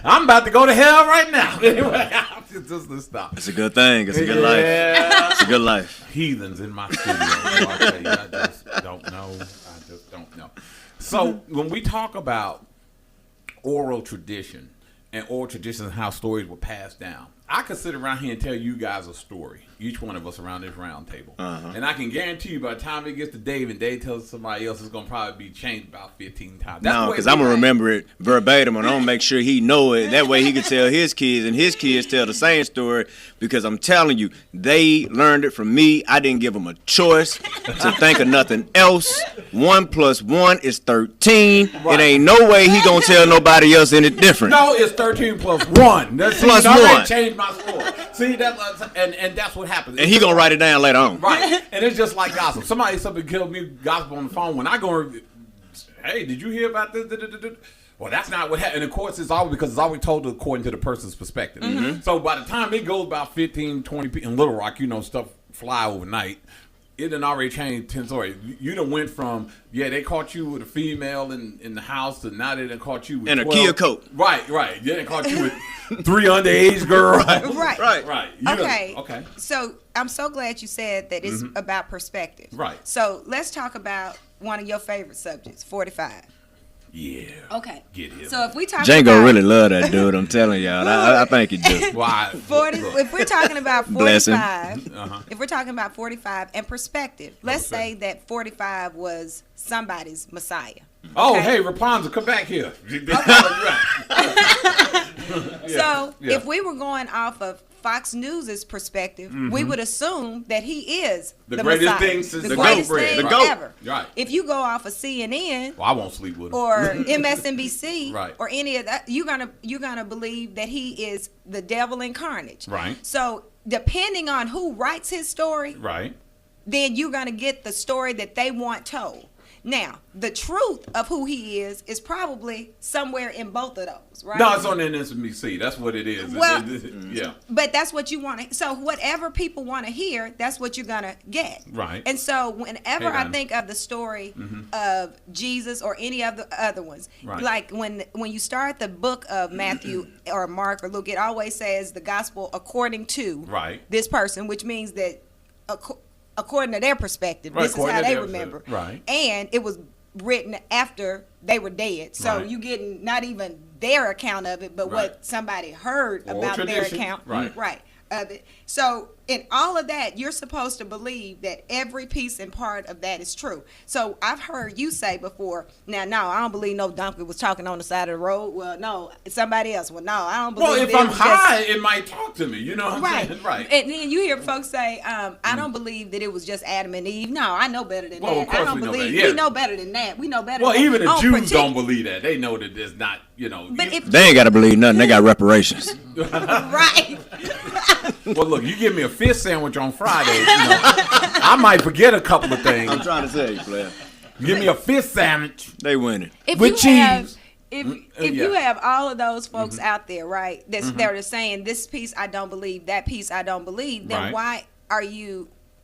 S1: I'm about to go to hell right now. Anyway, let's stop.
S2: It's a good thing. It's a good life.
S1: Yeah.
S2: It's a good life.
S1: Heathens in my studio. I tell you, I just don't know. So when we talk about oral tradition and oral tradition and how stories were passed down, I could sit around here and tell you guys a story, each one of us around this round table. And I can guarantee you by the time it gets to Dave and Dave tells somebody else, it's going to probably be changed about 15 times. That's
S2: No,
S1: the way
S2: because
S1: we
S2: I'm gonna
S1: think.
S2: remember it verbatim, and I'm gonna make sure he know it. That way, he can tell his kids, and his kids tell the same story. Because I'm telling you, they learned it from me. I didn't give them a choice to think of nothing else. 1 + 1 is 13.
S1: Right.
S2: It ain't no way he gonna tell nobody else any different.
S1: No, it's 13 plus 1. That's
S2: Plus
S1: I already
S2: one.
S1: changed my score. See and that's what happens.
S2: And he gonna write it down later on.
S1: Right. And it's just like gossip. Somebody killed me gossip on the phone. When I go, hey, did you hear about this? Well, that's not what happened. And of course, it's always because it's always told according to the person's perspective. So by the time it goes about 15, 20 people in Little Rock, stuff fly overnight. it done already changed 10 stories. You done went from, they caught you with a female in the house to now they done caught you with
S2: And a
S1: 12.
S2: Kia coat.
S1: Right. They done caught you with 3 underage girls.
S3: Right.
S1: You
S3: Okay.
S1: Okay.
S3: So I'm so glad you said that it's about perspective.
S1: Right.
S3: So let's talk about one of your favorite subjects, 45.
S1: Yeah.
S3: Okay.
S1: Get him.
S3: So if we talk
S2: Django
S3: about
S2: really love that dude. I'm telling y'all. I think he do.
S1: Why?
S3: 40, if we're talking about
S2: Bless him.
S3: 45, if we're talking about 45 and perspective, let's say that 45 was somebody's Messiah.
S1: Oh,
S3: Okay.
S1: hey, Rapunzel, come back here.
S3: So
S1: Yeah.
S3: if we were going off of Fox News's perspective, we would assume that he is
S1: The
S3: the
S1: greatest
S3: Messiah,
S1: thing since
S3: the
S1: the
S3: greatest
S1: goat bread.
S3: thing
S1: The
S2: goat.
S3: ever.
S1: Right.
S3: If you go off of CNN
S1: Well, I won't sleep with him.
S3: or MSNBC
S1: Right.
S3: or any of that, you're gonna believe that he is the devil incarnate.
S1: Right.
S3: So depending on who writes his story,
S1: Right.
S3: then you're gonna get the story that they want told. Now, the truth of who he is probably somewhere in both of those, right?
S1: No, it's on MSNBC. That's what it is.
S3: Well-
S1: Yeah.
S3: But that's what you want to. So whatever people want to hear, that's what you're gonna get.
S1: Right.
S3: And so whenever
S1: Hey,
S3: I
S1: Donna.
S3: think of the story of Jesus or any of the other ones,
S1: Right.
S3: like when you start the book of Matthew or Mark or Luke, it always says the gospel according to
S1: Right.
S3: this person, which means that according to their perspective,
S1: Right,
S3: this is
S1: according
S3: how
S1: to
S3: they
S1: their
S3: remember.
S1: perspective. Right.
S3: And it was written after they were dead, so
S1: Right.
S3: you getting not even their account of it, but
S1: Right.
S3: what somebody heard
S1: Or
S3: about their
S1: tradition.
S3: account,
S1: Right.
S3: of it. So in all of that, you're supposed to believe that every piece and part of that is true. So I've heard you say before, no, I don't believe no donkey was talking on the side of the road. Well, no, it's somebody else. Well, no, I don't believe.
S1: Well, if
S3: it
S1: I'm
S3: was
S1: high, it might talk to me. You know what I'm
S3: Right.
S1: saying? Right.
S3: And then you hear folks say, I don't believe that it was just Adam and Eve. No, I know better than
S1: Well,
S3: that.
S1: of course
S3: I don't
S1: we know
S3: believe
S1: better, yeah.
S3: we know better than that. We know better
S1: Well,
S3: than
S1: even
S3: that.
S1: the Jews don't believe that. They know that there's not,
S3: But if
S2: They ain't got to believe nothing. They got reparations.
S3: right.
S1: Well, look, you give me a fish sandwich on Friday, I might forget a couple of things.
S2: I'm trying to tell you, player.
S1: Give me a fish sandwich.
S2: They winning.
S3: If
S1: With
S3: you have,
S1: cheese.
S3: if
S1: yeah.
S3: you have all of those folks out there, right, they're saying this piece I don't believe, that piece I don't believe, then
S1: Right.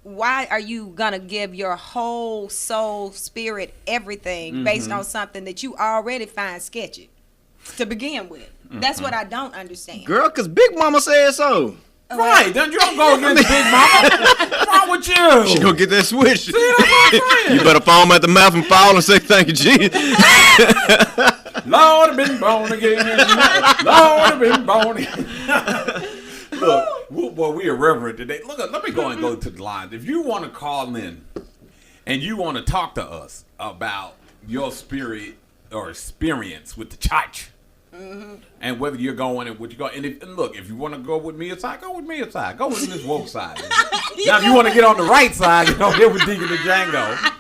S3: why are you gonna give your whole soul, spirit, everything based on something that you already find sketchy to begin with? That's what I don't understand.
S2: Girl, because Big Mama said so.
S1: Right. Then you don't go against Big Mama. What's wrong with you?
S2: She gonna get that switch.
S1: that's what I'm saying.
S2: You better foam at the mouth and fall and say thank you, Jesus.
S1: Lord, I've been born again. Lord, I've been born again. Look, boy, we are reverent today. Look, let me go and go to the lines. If you want to call in and you want to talk to us about your spirit or experience with the church, and whether you're going and what you go, and look, if you want to go with me aside, go with me aside. Go with this woke side. Now, if you want to get on the right side, get with Deacon and Django.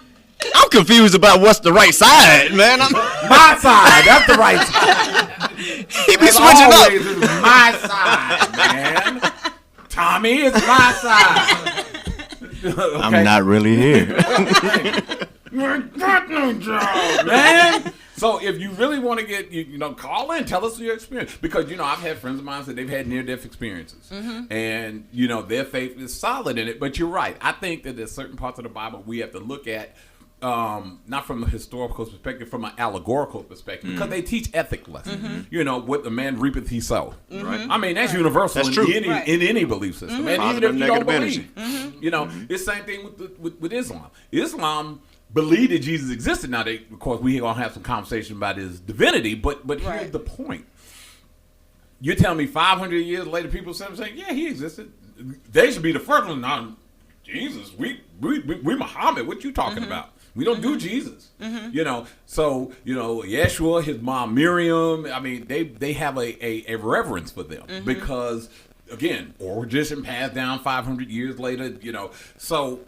S2: I'm confused about what's the right side, man.
S1: My side, that's the right side.
S2: He be
S1: As
S2: switching
S1: always,
S2: up.
S1: it's my side, man. Tommy, it's my side. Okay?
S2: I'm not really here.
S1: You ain't got no job, man. So if you really want to get, call in, tell us your experience. Because, I've had friends of mine that they've had near-death experiences. And, their faith is solid in it. But you're right. I think that there's certain parts of the Bible we have to look at, not from a historical perspective, from an allegorical perspective. Because they teach ethic lessons. What the man reapeth, he sow.
S2: Right.
S1: I mean, that's universal
S2: That's
S1: in
S2: true.
S1: any,
S3: Right.
S1: in any belief system. And
S2: Positive,
S1: even if you don't
S2: negative
S1: believe.
S2: energy.
S1: It's the same thing with Islam. Islam believed that Jesus existed. Now, of course, we're going to have some conversation about his divinity, but here's
S3: Right.
S1: the point. You're telling me 500 years later, people saying, yeah, he existed. They should be the first one. Now, Jesus, we Muhammad. What you talking about? We don't do Jesus. So, Yeshua, his mom Miriam, I mean, they have a reverence for them because, again, oral tradition passed down 500 years later, so...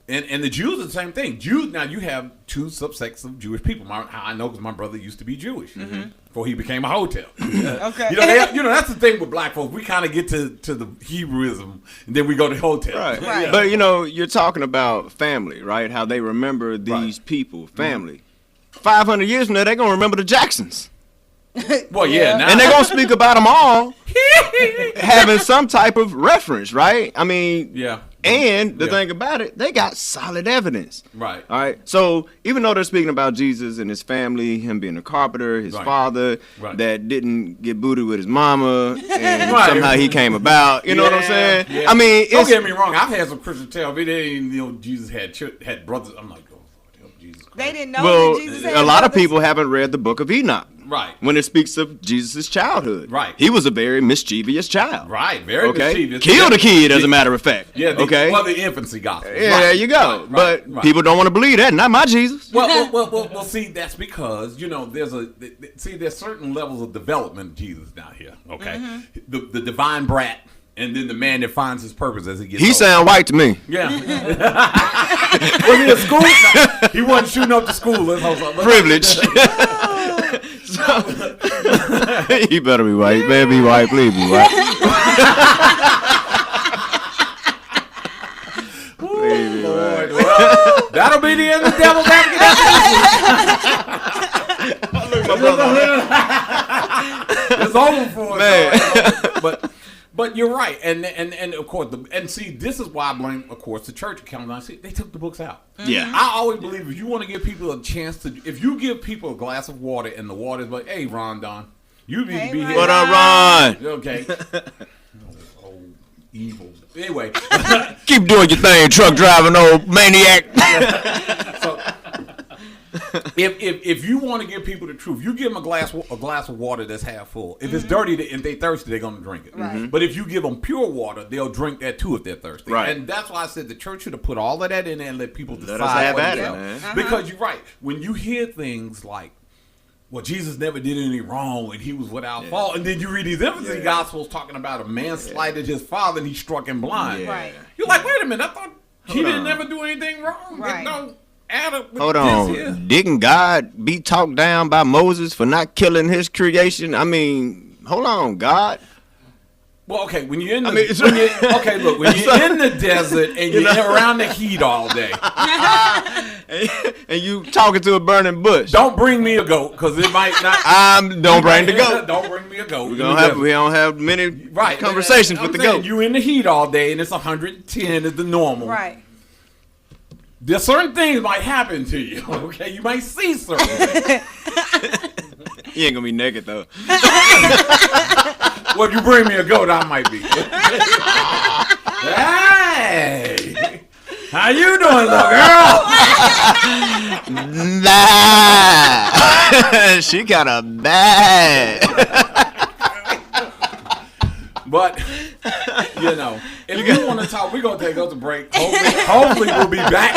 S1: And the Jews are the same thing. Jews, now you have two subsects of Jewish people. I know because my brother used to be Jewish before he became a hotel.
S3: Okay.
S1: That's the thing with black folks. We kind of get to the Hebrewism and then we go to hotel.
S2: Right.
S3: Right.
S2: But, you're talking about family, right? How they remember these people, family. 500 years from now, they're going to remember the Jacksons.
S1: Well, yeah. Now,
S2: And they're going to speak about them all having some type of reference, right? I mean,
S1: yeah.
S2: And the thing about it, they got solid evidence.
S1: Right.
S2: All right. So even though they're speaking about Jesus and his family, him being a carpenter, his father that didn't get booted with his mama, and somehow he came about. You know what I'm saying?
S1: Yeah.
S2: I mean,
S1: don't get me wrong. I've had some Christians tell me they didn't know Jesus had brothers. I'm like, oh, Lord, help Jesus.
S3: They didn't know
S2: well,
S3: that Jesus had
S2: a lot of
S3: brothers.
S2: people haven't read the book of Enoch.
S1: Right.
S2: When it speaks of Jesus' childhood.
S1: Right.
S2: He was a very mischievous child.
S1: Right. Very mischievous.
S2: Killed a kid, as a matter of fact.
S1: Yeah.
S2: Okay.
S1: Well, the infancy gospel.
S2: Yeah, there you go. But people don't want to believe that. Not my Jesus.
S1: Well, see, that's because, there's certain levels of development of Jesus down here, okay? The divine brat, and then the man that finds his purpose as he gets older.
S2: Sound white to me.
S1: Yeah. Was he at school? No, he wasn't shooting up the school.
S2: Privilege. He better be white. Better be white. Please be white.
S1: Well, that'll be the end of the Devil's Advocate. It's over for us. But you're right, and of course, this is why I blame, of course, the church account. They took the books out.
S2: Yeah,
S1: I always believe if you want to give people a chance to, if you give people a glass of water and the water's like, hey, Ron Don, you need to be here.
S2: What up, Ron?
S1: Okay. Evil. Anyway,
S2: keep doing your thing, truck driving old maniac.
S1: So, if you want to give people the truth, you give them a glass of water that's half full. If it's dirty and they thirsty, they're gonna drink it.
S3: Right.
S1: But if you give them pure water, they'll drink that too if they're thirsty.
S2: Right.
S1: And that's why I said the church should have put all of that in there and let people decide.
S2: Let us have
S1: for
S2: at it,
S1: themselves.
S2: man.
S1: Because you're right. When you hear things like, well, Jesus never did anything wrong and he was without fault. And then you read these infancy gospels talking about a man slighted his father and he struck him blind.
S3: Right.
S1: You're like, wait a minute, I thought he didn't never do anything wrong.
S3: Right.
S1: No, Adam.
S2: Hold on. Didn't God be talked down by Moses for not killing his creation? I mean, hold on, God.
S1: Well, okay, when you're in the when you're in the desert and you're around the heat all day,
S2: and you talking to a burning bush,
S1: don't bring me a goat because it might not.
S2: Don't bring the goat.
S1: Don't bring me a goat.
S2: We don't have many conversations with the goat.
S1: You in the heat all day and it's 110 is the normal.
S3: Right.
S1: There's certain things might happen to you. Okay, you might see certain things.
S2: You ain't gonna be naked though.
S1: Well, if you bring me a goat, I might be. Hey, how you doing, little
S2: girl? Nah. She got a bad.
S1: But if you want to talk, we're gonna take us a break. Hopefully we'll be back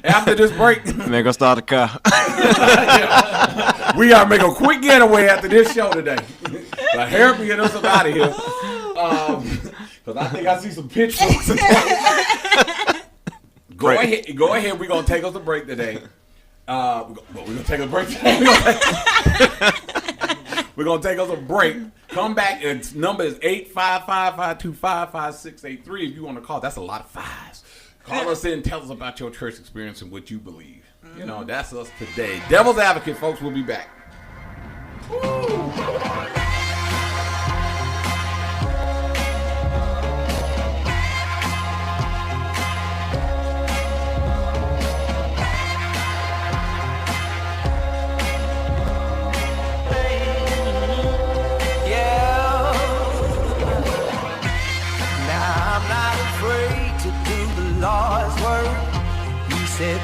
S1: after this break.
S2: Man, go start the car.
S1: We gotta make a quick getaway after this show today. So help me get us up out of here. Because I think I see some pitchforks. Go ahead. We're gonna take us a break today. We're gonna take a break today. We're gonna take us a break. Come back. Its number is 855-525-5683. If you want to call, that's a lot of fives. Call us in. Tell us about your church experience and what you believe. That's us today. Devil's Advocate, folks. We'll be back.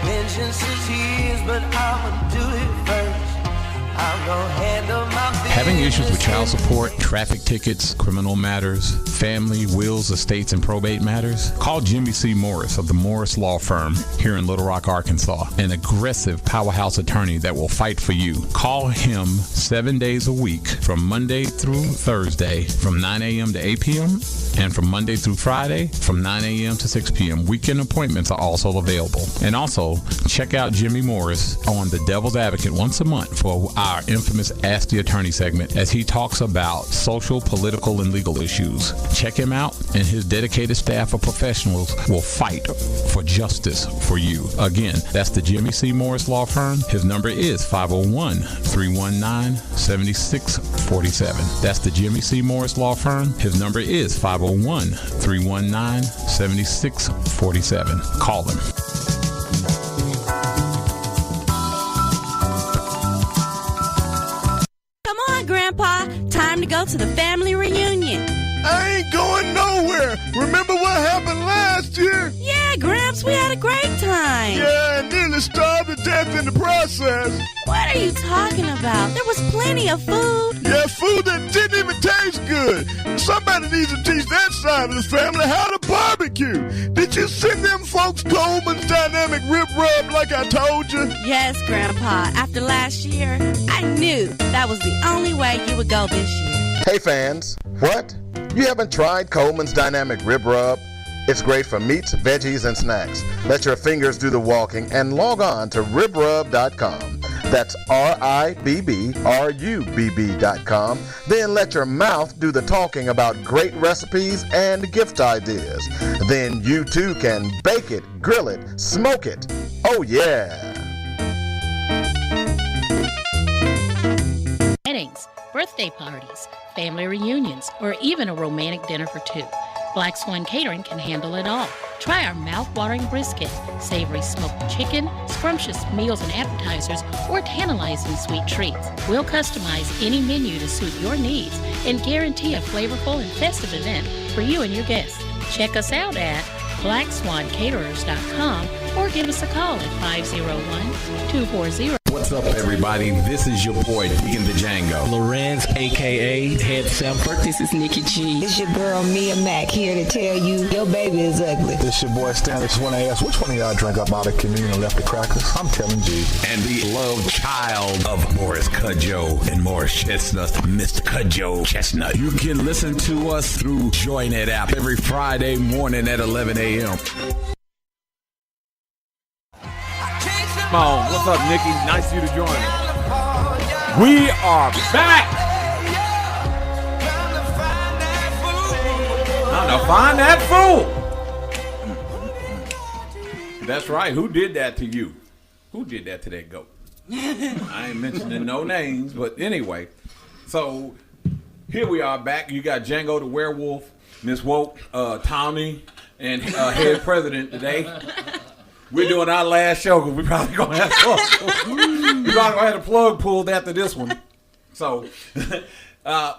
S5: Vengeance is his, but I'ma do it first. I'm gonna handle my business.
S6: Having issues with child support, traffic tickets, criminal matters, family, wills, estates, and probate matters? Call Jimmy C. Morris of the Morris Law Firm here in Little Rock, Arkansas, an aggressive powerhouse attorney that will fight for you. Call him 7 days a week from Monday through Thursday from 9 a.m. to 8 p.m. and from Monday through Friday from 9 a.m. to 6 p.m. Weekend appointments are also available. And also, check out Jimmy Morris on The Devil's Advocate once a month for our infamous Ask the Attorney segment. segment as he talks about social, political, and legal issues. Check him out, and his dedicated staff of professionals will fight for justice for you. Again, that's the Jimmy C. Morris Law Firm. His number is 501-319-7647. That's the Jimmy C. Morris Law Firm. His number is 501-319-7647. Call him.
S7: Come on, Grandpa. Time to go to the family reunion.
S8: I ain't going nowhere. Remember what happened last year?
S7: Yeah, Gramps, we had a great time.
S8: Yeah, and nearly starved to death in the process.
S7: What are you talking about? There was plenty of food.
S8: Yeah, food that didn't even taste good. Somebody needs to teach that side of the family how to barbecue. Did you send them folks Coleman's Dynamic Rib Rub like I told you?
S7: Yes, Grandpa. After last year, I knew that was the only way you would go this year.
S9: Hey fans, what? You haven't tried Coleman's Dynamic Rib Rub? It's great for meats, veggies, and snacks. Let your fingers do the walking and log on to ribrub.com. That's RIBBRUBB.com. Then let your mouth do the talking about great recipes and gift ideas. Then you too can bake it, grill it, smoke it. Oh yeah!
S10: Weddings, birthday parties, family reunions, or even a romantic dinner for two. Black Swan Catering can handle it all. Try our mouth-watering brisket, savory smoked chicken, scrumptious meals and appetizers, or tantalizing sweet treats. We'll customize any menu to suit your needs and guarantee a flavorful and festive event for you and your guests. Check us out at blackswancaterers.com or give us a call at 501-240.
S11: What's up, everybody? This is your boy, Deacon Django.
S12: Lorenz, a.k.a. Head Samford.
S13: This is Nikki G. This your girl, Mia Mack, here to tell you your baby is ugly.
S14: This your boy, Stanley. Just want to ask, which one of y'all drank up out of communion and left the crackers? I'm telling G.
S11: And the love child of Morris Cudjoe and Morris Chestnut, Mr. Cudjoe Chestnut. You can listen to us through JoyNet app every Friday morning at 11 a.m.
S1: Come on, what's up, Nikki? Nice of you to join us. We are back. Time to find that fool. That's right. Who did that to you? Who did that to that goat? I ain't mentioning no names, but anyway. So here we are back. You got Django the werewolf, Miss Woke, Tommy, and head president today. We're doing our last show because we probably gonna have a plug pulled after this one. So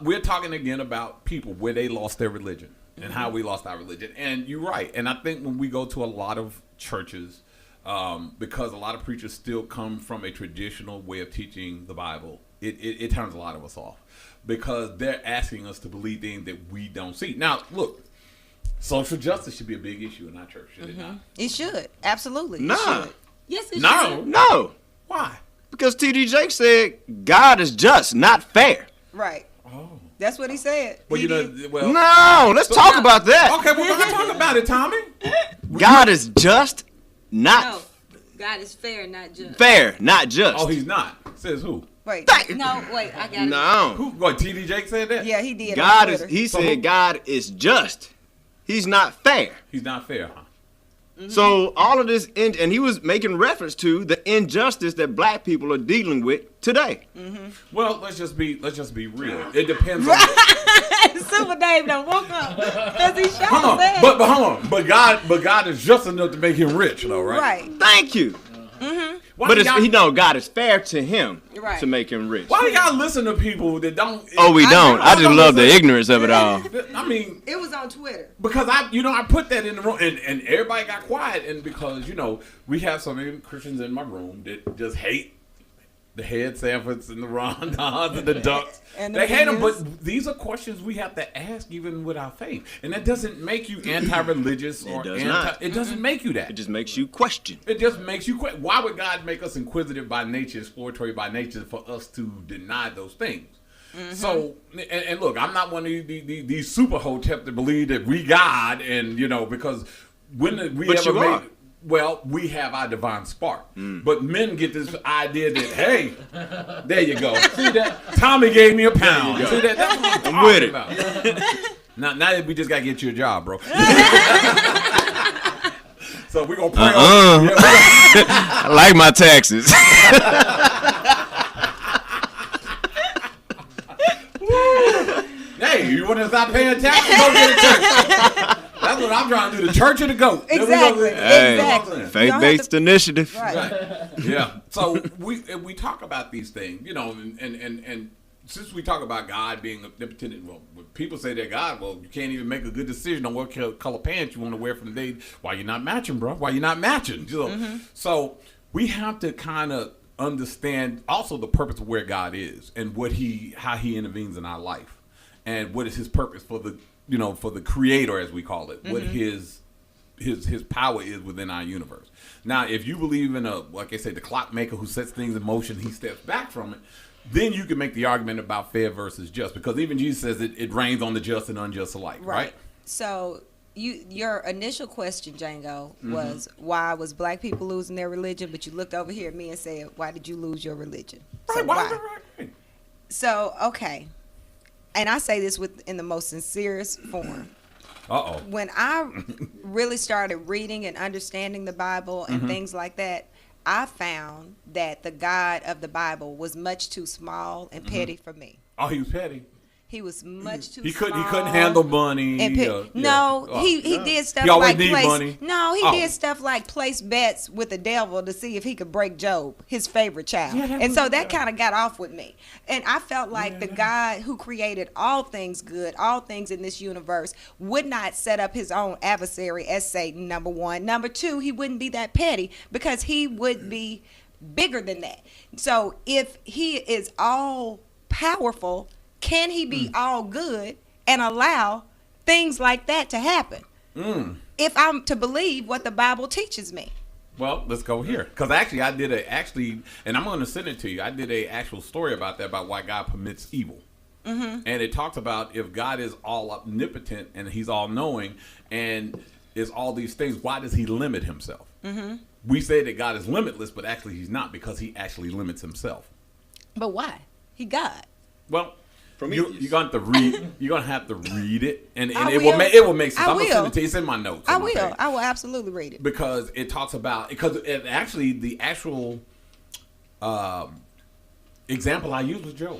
S1: we're talking again about people where they lost their religion and how we lost our religion. And you're right. And I think when we go to a lot of churches, because a lot of preachers still come from a traditional way of teaching the Bible, it turns a lot of us off because they're asking us to believe things that we don't see. Now, look. Social justice should be a big issue in our church, should it not?
S3: It should. Absolutely.
S2: Nah.
S3: It should. Yes, it should.
S2: No.
S1: Why?
S2: Because T.D. Jakes said God is just, not fair.
S3: Right. Oh. That's what he said.
S1: Well,
S2: no, let's talk about that.
S1: Okay, we're going to talk about it, Tommy.
S2: God is just, not
S3: No. God is fair, not just.
S2: fair, not just.
S1: Oh, he's not. Says who?
S3: Wait. No, wait. I got it.
S2: No.
S1: Who? What, T.D. Jakes said that?
S3: Yeah, he did.
S2: God is. He said God is just. He's not fair.
S1: He's not fair, huh?
S3: Mm-hmm.
S2: So all of this, and he was making reference to the injustice that black people are dealing with today.
S3: Mm-hmm.
S1: Well, let's just be real. It depends on.
S3: Super Dave done woke up because he shot
S1: Hold on, but hold on, but God is just enough to make him rich, though, right?
S3: Right.
S2: Thank you.
S3: Mm-hmm.
S2: But God is fair to him to make him rich.
S1: Why do y'all listen to people that don't?
S2: Oh, we don't. I just love the ignorance of it all.
S1: I mean,
S3: it was on Twitter
S1: because I put that in the room, and everybody got quiet, and because we have some Christians in my room that just hate the Head Samfords and the Rondons and the Ducks. They hate them, but these are questions we have to ask even with our faith. And that doesn't make you anti-religious or It doesn't make you that.
S2: It just makes you question.
S1: It just makes you question. Why would God make us inquisitive by nature, exploratory by nature, for us to deny those things? Mm-hmm. So, and look, I'm not one of these super hotep that believe that we God, and because when we
S2: but
S1: ever
S2: you
S1: made...
S2: are.
S1: Well, we have our divine spark. But men get this idea that, hey, there you go. See that? Tommy gave me a pound. See that? That's what I'm with it. Now that we just got to get you a job, bro. So we're going to pray on.
S2: I like my taxes.
S1: Hey, you want to stop paying taxes? Go get a church. That's what I'm trying to do. The church or the goat.
S3: Exactly. Exactly.
S2: Faith-based initiative.
S3: Right.
S1: Yeah. So we talk about these things, and since we talk about God being omnipotent, well, when people say they're God, well, you can't even make a good decision on what color pants you want to wear from the day. Why you're not matching, bro? Why you're not matching? So we have to kind of understand also the purpose of where God is and how he intervenes in our life, and what is his purpose for the creator, as we call it, what his power is within our universe. Now, if you believe in like I say, the clockmaker who sets things in motion, he steps back from it, then you can make the argument about fair versus just, because even Jesus says it rains on the just and unjust alike, right?
S3: So your initial question, Django, was why was black people losing their religion? But you looked over here at me and said, why did you lose your religion?
S1: Right,
S3: So
S1: why?
S3: So, okay. And I say this in the most sincerest form.
S1: Uh-oh.
S3: When I really started reading and understanding the Bible and things like that, I found that the God of the Bible was much too small and petty for me.
S1: Oh, he was petty.
S3: He was much too
S1: He
S3: small.
S1: couldn't handle money.
S3: And he did stuff
S1: He always
S3: like
S1: need money.
S3: did stuff like place bets with the devil to see if he could break Job, his favorite child. And so that kind of got off with me. And I felt like the God who created all things good, all things in this universe, would not set up his own adversary as Satan, number one. Number two, he wouldn't be that petty because he would be bigger than that. So if he is all powerful, can he be all good and allow things like that to happen? If I'm to believe what the Bible teaches me.
S1: Well, let's go here. Because actually, I did and I'm going to send it to you. I did a actual story about that, about why God permits evil. And it talks about if God is all omnipotent and he's all knowing and is all these things, why does he limit himself? We say that God is limitless, but actually he's not, because he actually limits himself.
S3: But why? He God.
S1: Well, you're going to have to read it, and
S3: it
S1: will make sense. I'm going to send it to you. It's in my notes.
S3: I will absolutely read it.
S1: Because it talks about, the actual example I used was Job.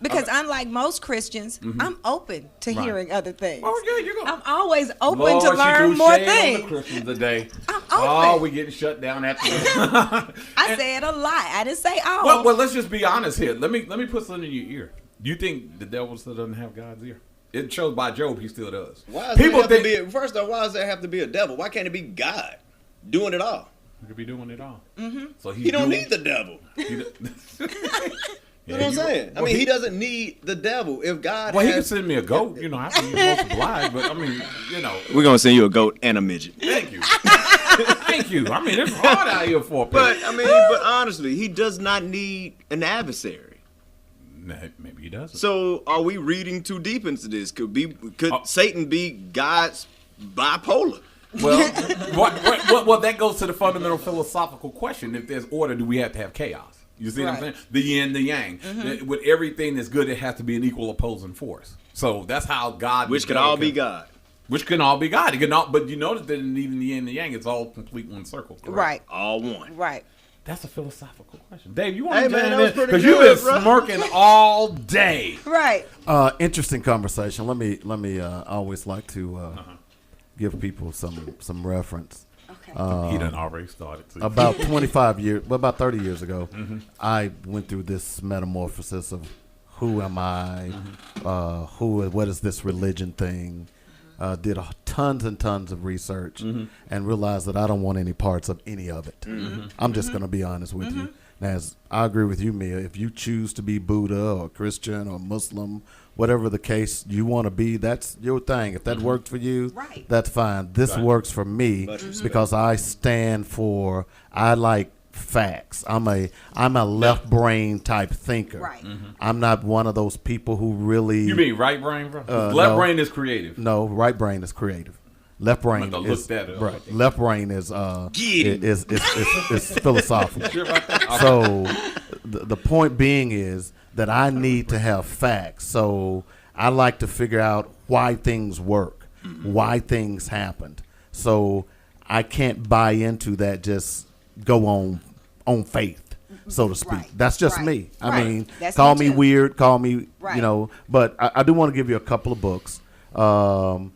S3: Because unlike most Christians, I'm open to hearing other things.
S1: Oh, yeah, you're going.
S3: I'm always open to learn more things.
S1: On the Christians today.
S3: I'm open.
S1: Oh, we getting shut down after that.
S3: I said a lot. I didn't say all.
S1: Well, let's just be honest here. Let me put something in your ear. Do you think the devil still doesn't have God's ear? It shows by Job he still does.
S2: Why does there have to be a devil? Why can't it be God doing it all?
S1: He could be doing it all.
S2: So he don't need the devil. You know what I'm saying? I mean, he doesn't need the devil. If God
S1: he can send me a goat. I can use most obliged, but I mean,
S2: We're going to send you a goat and a midget.
S1: Thank you. Thank you. I mean, it's hard out here for people.
S2: But honestly, he does not need an adversary.
S1: Maybe he doesn't.
S2: So are we reading too deep into this? Could Satan be God's bipolar?
S1: Well, well, that goes to the fundamental philosophical question. If there's order, do we have to have chaos? You see what I'm saying? The yin, the yang. With everything that's good, it has to be an equal opposing force. So that's how God...
S2: Which could all be God.
S1: Which can all be God. It can all, but you notice that in even the yin and the yang, it's all complete one circle. Correct?
S3: Right.
S2: All one.
S3: Right.
S1: That's a philosophical question. Dave, you want to jump in? Because you've been smirking all day.
S3: Right.
S15: Interesting conversation. Let me. I always like to give people some reference.
S3: Okay.
S1: He done already started.
S15: About 25 years, about 30 years ago, I went through this metamorphosis of who am I, what is this religion thing. Did tons and tons of research and realized that I don't want any parts of any of it. I'm just going to be honest with you. Now, as I agree with you, Mia, if you choose to be Buddha or Christian or Muslim, whatever the case you want to be, that's your thing. If that works for you, that's fine. This works for me because I stand for, I like facts. I'm a left brain type thinker.
S3: Right.
S15: I'm not one of those people who really.
S1: You mean right brain, bro? Left brain is creative.
S15: No, right brain is creative. Left brain
S1: I'm gonna
S15: is
S1: look that up.
S15: right. Left brain is philosophical.
S1: Sure about that?
S15: So the point being is that I need to have facts. So I like to figure out why things work, why things happened. So I can't buy into that. Just go on faith, so to speak.
S3: Right.
S15: That's just
S3: Right.
S15: me. I
S3: Right.
S15: mean,
S3: That's
S15: call
S3: me
S15: me
S3: too.
S15: weird, call me,
S3: Right.
S15: But I do want to give you a couple of books. One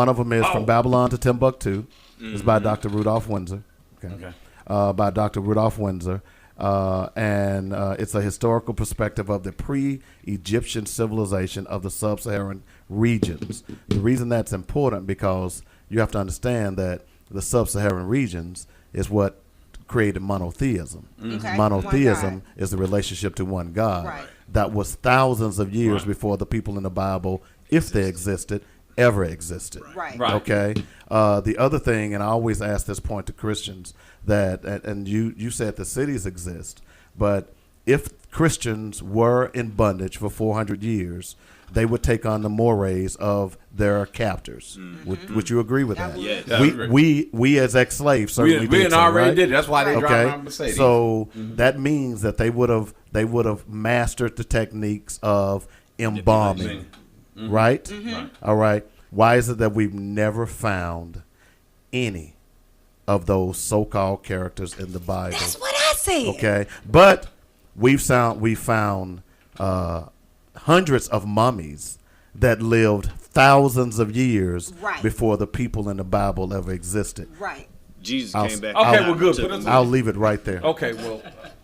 S15: of them is From Babylon to Timbuktu. It's by Dr. Rudolph Windsor. Okay. By Dr. Rudolph Windsor. And it's a historical perspective of the pre-Egyptian civilization of the sub-Saharan regions. The reason that's important because you have to understand that the sub-Saharan regions is what created monotheism.
S3: Okay.
S15: Monotheism
S3: One
S15: is the relationship to one God.
S3: Right.
S15: That was thousands of years before the people in the Bible, if they existed, ever existed.
S3: Right.
S15: Okay. The other thing, and I always ask this point to Christians, that and you said the cities exist, but if Christians were in bondage for 400 years, they would take on the mores of their captors. Would you agree with that?
S1: Yes.
S15: We as ex-slaves certainly
S1: we
S15: did so,
S1: already
S15: right?
S1: did it. That's why they drive
S15: Okay.
S1: around Mercedes.
S15: So that means that they would have mastered the techniques of embalming, right? All right. Why is it that we've never found any of those so-called characters in the Bible?
S3: That's what I said.
S15: Okay, but we found hundreds of mummies that lived thousands of years
S3: Right.
S15: before the people in the Bible ever existed.
S3: Right.
S16: Jesus
S15: I'll-
S16: came back.
S1: Okay, well, good.
S15: I'll leave it right there.
S1: Okay, well,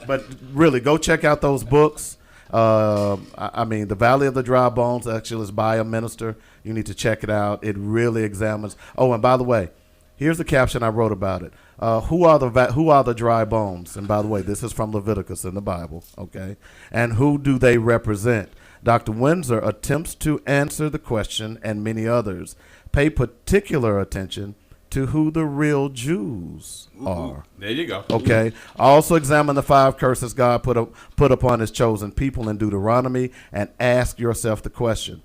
S15: But really, go check out those books. I mean, The Valley of the Dry Bones actually is by a minister. You need to check it out. It really examines. Oh, and by the way, here's the caption I wrote about it. Who are the dry bones? And by the way, this is from Leviticus in the Bible. Okay, and who do they represent? Dr. Windsor attempts to answer the question, and many others pay particular attention to who the real Jews are.
S1: there you go.
S15: Okay. Also examine the 5 curses God put upon his chosen people in Deuteronomy and ask yourself the question,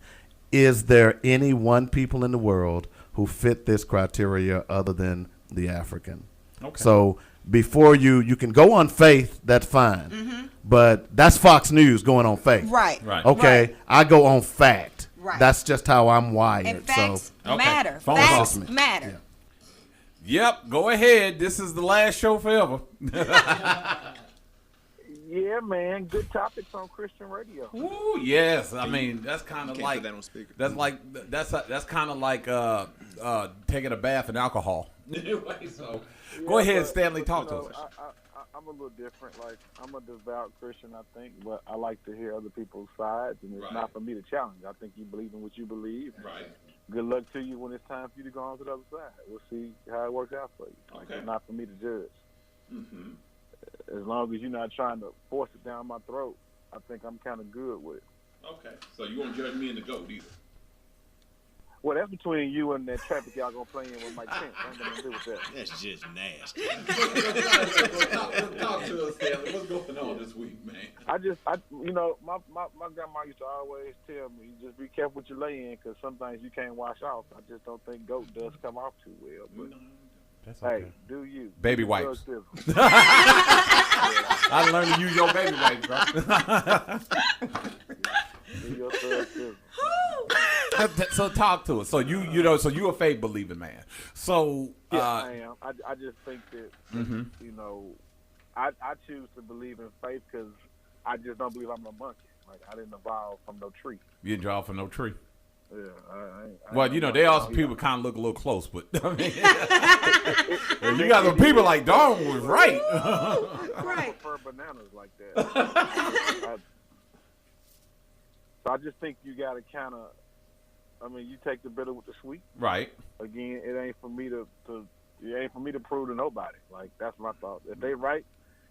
S15: is there any one people in the world who fit this criteria other than the African?
S1: Okay.
S15: So before you can go on faith, that's fine. But that's Fox News going on faith.
S3: Right.
S1: Right.
S15: Okay.
S3: Right.
S15: I go on fact.
S3: Right.
S15: That's just how I'm wired.
S3: And facts
S15: so
S3: matter.
S1: Phone
S3: Facts
S15: calls.
S3: matter.
S1: Yep, go ahead. This is the last show forever.
S17: Yeah, man. Good topics on Christian radio.
S1: Ooh, yes. I mean, that's kind of
S16: Can't
S1: like
S16: put that on speaker.
S1: that's kind of like taking a bath in alcohol. Anyway, so go ahead, Stanley. Talk to us.
S17: I'm a little different. Like, I'm a devout Christian, I think, but I like to hear other people's sides, and it's not for me to challenge. I think you believe in what you believe.
S1: Right.
S17: Good luck to you when it's time for you to go on to the other side. We'll see how it works out for you. Like,
S1: Okay.
S17: it's not for me to judge. As long as you're not trying to force it down my throat, I think I'm kind of good with it.
S1: Okay, so you won't judge me in the goat either.
S17: Well, that's between you and that traffic y'all gonna play in with Mike Pence. I ain't got nothing to do with that.
S16: That's just nasty.
S1: Talk to us, Stanley. What's going on this week, man?
S17: my grandma used to always tell me, just be careful what you lay in, because sometimes you can't wash off. I just don't think goat does come off too well. But hey, do you?
S1: Baby
S17: Do
S1: wipes.
S17: your
S1: I learned to use your baby wipes, bro.
S17: Do your thug sizzle.
S1: So talk to us. So you a faith believing man. So
S17: Yeah, I am. I just think that I choose to believe in faith because I just don't believe I'm a monkey. Like, I didn't evolve from no tree.
S1: you didn't draw from no tree.
S17: Yeah, I
S1: Well, they also people kind of look a little close, but I mean, you got some people like Darwin was right.
S17: I prefer bananas like that. So I just think you got to kind of, you take the bitter with the sweet.
S1: Right.
S17: Again, it ain't for me to prove to nobody. Like, that's my thought. If they right,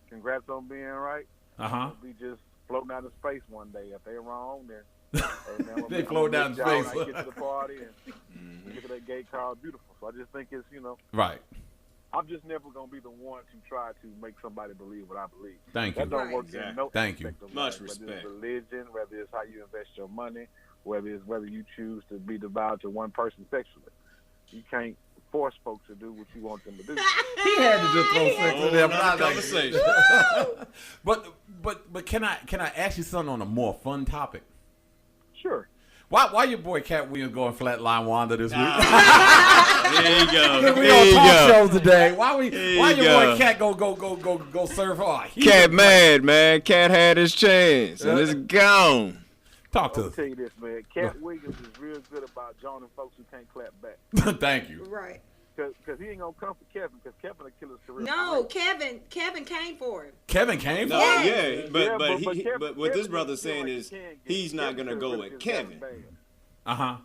S17: congrats on being right.
S1: Uh-huh.
S17: We'll be just floating out of space one day. If they wrong, then hey, man,
S1: They float down in space.
S17: I get to the party and we get to that gate called beautiful. So I just think it's,
S1: Right.
S17: I'm just never gonna be the one to try to make somebody believe what I believe.
S1: Thank you.
S17: That don't work in no
S1: Thank you.
S17: aspect of
S16: Much
S17: life,
S16: respect.
S17: Whether it's religion, whether it's how you invest your money, whether you choose to be devoted to one person sexually. you can't force folks to do what you want them to do.
S1: He had to just throw sex in there.
S16: Conversation.
S1: But can I ask you something on a more fun topic?
S17: Sure.
S1: Why your boy Cat Williams going flatline Wanda this week?
S16: There you go.
S1: We on talk shows today. Why your boy Cat go serve her?
S2: Cat mad, man. Cat had his chance and it's gone.
S1: Talk to
S17: I'll
S1: us.
S17: tell you this, man. Cat Williams is real good about joining folks who can't clap back.
S1: Thank you.
S3: Right.
S17: Because he ain't going to come for Kevin, because Kevin will kill his career.
S3: No, Kevin came for him.
S1: Kevin came for
S16: No,
S1: him?
S16: yeah, but
S17: Kevin-
S16: what this
S17: Kevin
S16: brother's
S17: feel
S16: saying
S17: like
S16: is
S17: he can't get-
S16: he's not
S17: Kevin
S16: gonna
S17: feel
S16: go
S17: like
S16: with
S17: it's
S16: Kevin.
S17: bad.
S1: Uh-huh.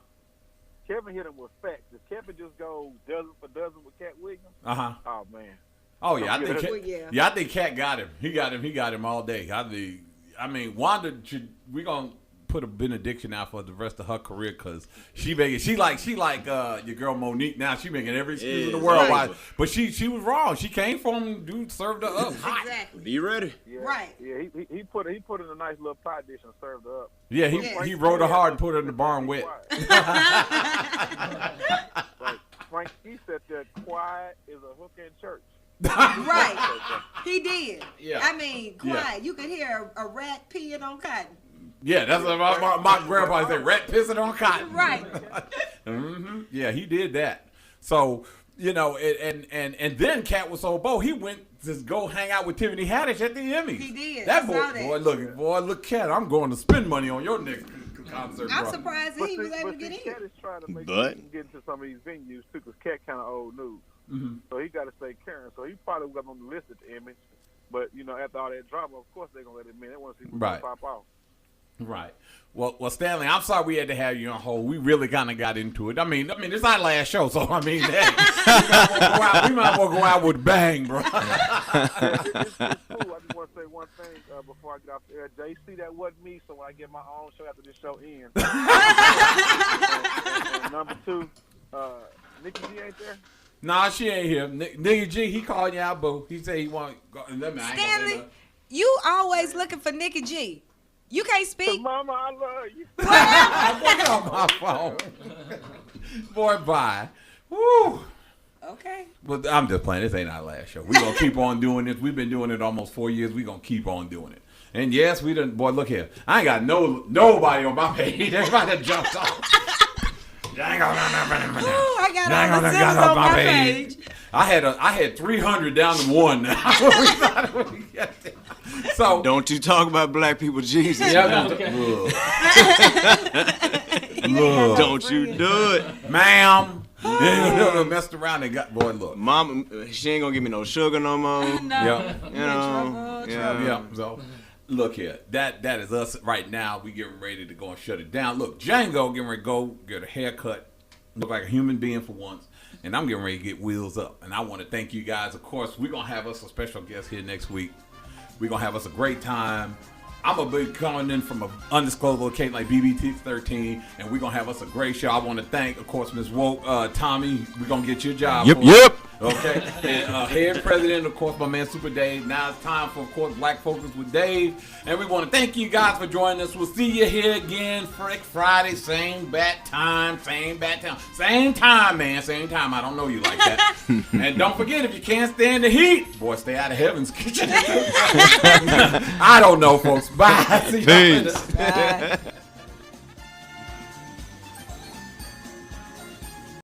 S17: Kevin hit him with facts. If Kevin just goes dozen for dozen with Cat Williams,
S1: Uh-huh.
S17: oh, man.
S1: Oh yeah, I think
S3: Well,
S1: Cat,
S3: yeah.
S1: I think Cat got him. He got him all day. I mean, Wanda we gonna put a benediction out for the rest of her career because she like your girl Monique now. She making every excuse in the world.
S3: Right.
S1: But she was wrong. She came for him. Dude served her up hot.
S3: Exactly.
S16: Be ready.
S17: Yeah,
S3: Right.
S17: Yeah, he put in a nice little pie dish and served her up.
S1: Yeah,
S3: Yeah.
S1: he rode her hard and put her in the barn wet.
S17: Like Frank, he said that quiet is a hook in church.
S3: Right. He did.
S1: Yeah.
S3: I mean, quiet.
S1: Yeah.
S3: You could hear a rat peeing on cotton.
S1: Yeah, that's what my grandpa said. Rat pissing on cotton.
S3: Right.
S1: Mm-hmm. Yeah, he did that. So, and then Cat was so bold, he went to go hang out with Tiffany Haddish at the Emmys.
S3: He did.
S1: That
S3: I
S1: boy,
S3: saw that.
S1: look, Cat, I'm going to spend money on your next concert,
S3: I'm
S1: bro.
S3: surprised that he was able to get in.
S17: Cat is trying to make
S2: But-
S17: sure he can get into some of these venues too, because Cat kind of old news.
S1: Mm-hmm.
S17: So he got to stay current. So he probably got on the list at the Emmys. But after all that drama, of course they're gonna let him in. They want to see who's
S1: Right.
S17: gonna pop off.
S1: Right. Well, Stanley, I'm sorry we had to have you on hold. We really kind of got into it. I mean, it's our last show, so I mean, hey, we might as well go out with a bang, bro.
S17: It's cool. I just want to say one thing before I get off the air. Jay, see, that wasn't me, so when I get my own show after this show ends. and number two, Nikki G ain't there?
S1: Nah, she ain't here. Nigga G, he called you out, boo. He said he want to go.
S3: Stanley, you always looking for Nikki G. You can't speak.
S17: Mama, I love you.
S1: What's on my phone? Boy, bye. Woo.
S3: Okay.
S1: But I'm just playing. This ain't our last show. We're going to keep on doing this. We've been doing it almost 4 years. We're going to keep on doing it. And yes, we done. Boy, look here. I ain't got nobody on my page. Everybody jumped off.
S3: I got all the zippers on my page.
S1: I had 300 down to one now. So
S2: Don't you talk about black people, Jesus.
S1: yeah, look,
S2: Don't you do it.
S1: ma'am. You messed around and got boy. Look,
S2: Mama, she ain't gonna give me no sugar no more.
S1: yeah,
S2: You know.
S1: yeah. So look here, that is us right now. We getting ready to go and shut it down. Look, Django getting ready to go get a haircut, look like a human being for once. And I'm getting ready to get wheels up. And I want to thank you guys. Of course, we're going to have us a special guest here next week. We're going to have us a great time. I'm going to be calling in from an undisclosed location like BBT13. And we're going to have us a great show. I want to thank, of course, Ms. Woke, Tommy. We're going to get you a job.
S2: Yep.
S1: Okay. And head president, of course, my man Super Dave. Now it's time for, of course, Black Focus with Dave. And we want to thank you guys for joining us. We'll see you here again Friday, same bat time. Same time, man. Same time. I don't know you like that. And don't forget, if you can't stand the heat, boy, stay out of Heaven's Kitchen. I don't know, folks. Bye. See y'all later.
S2: Peace.
S3: Bye.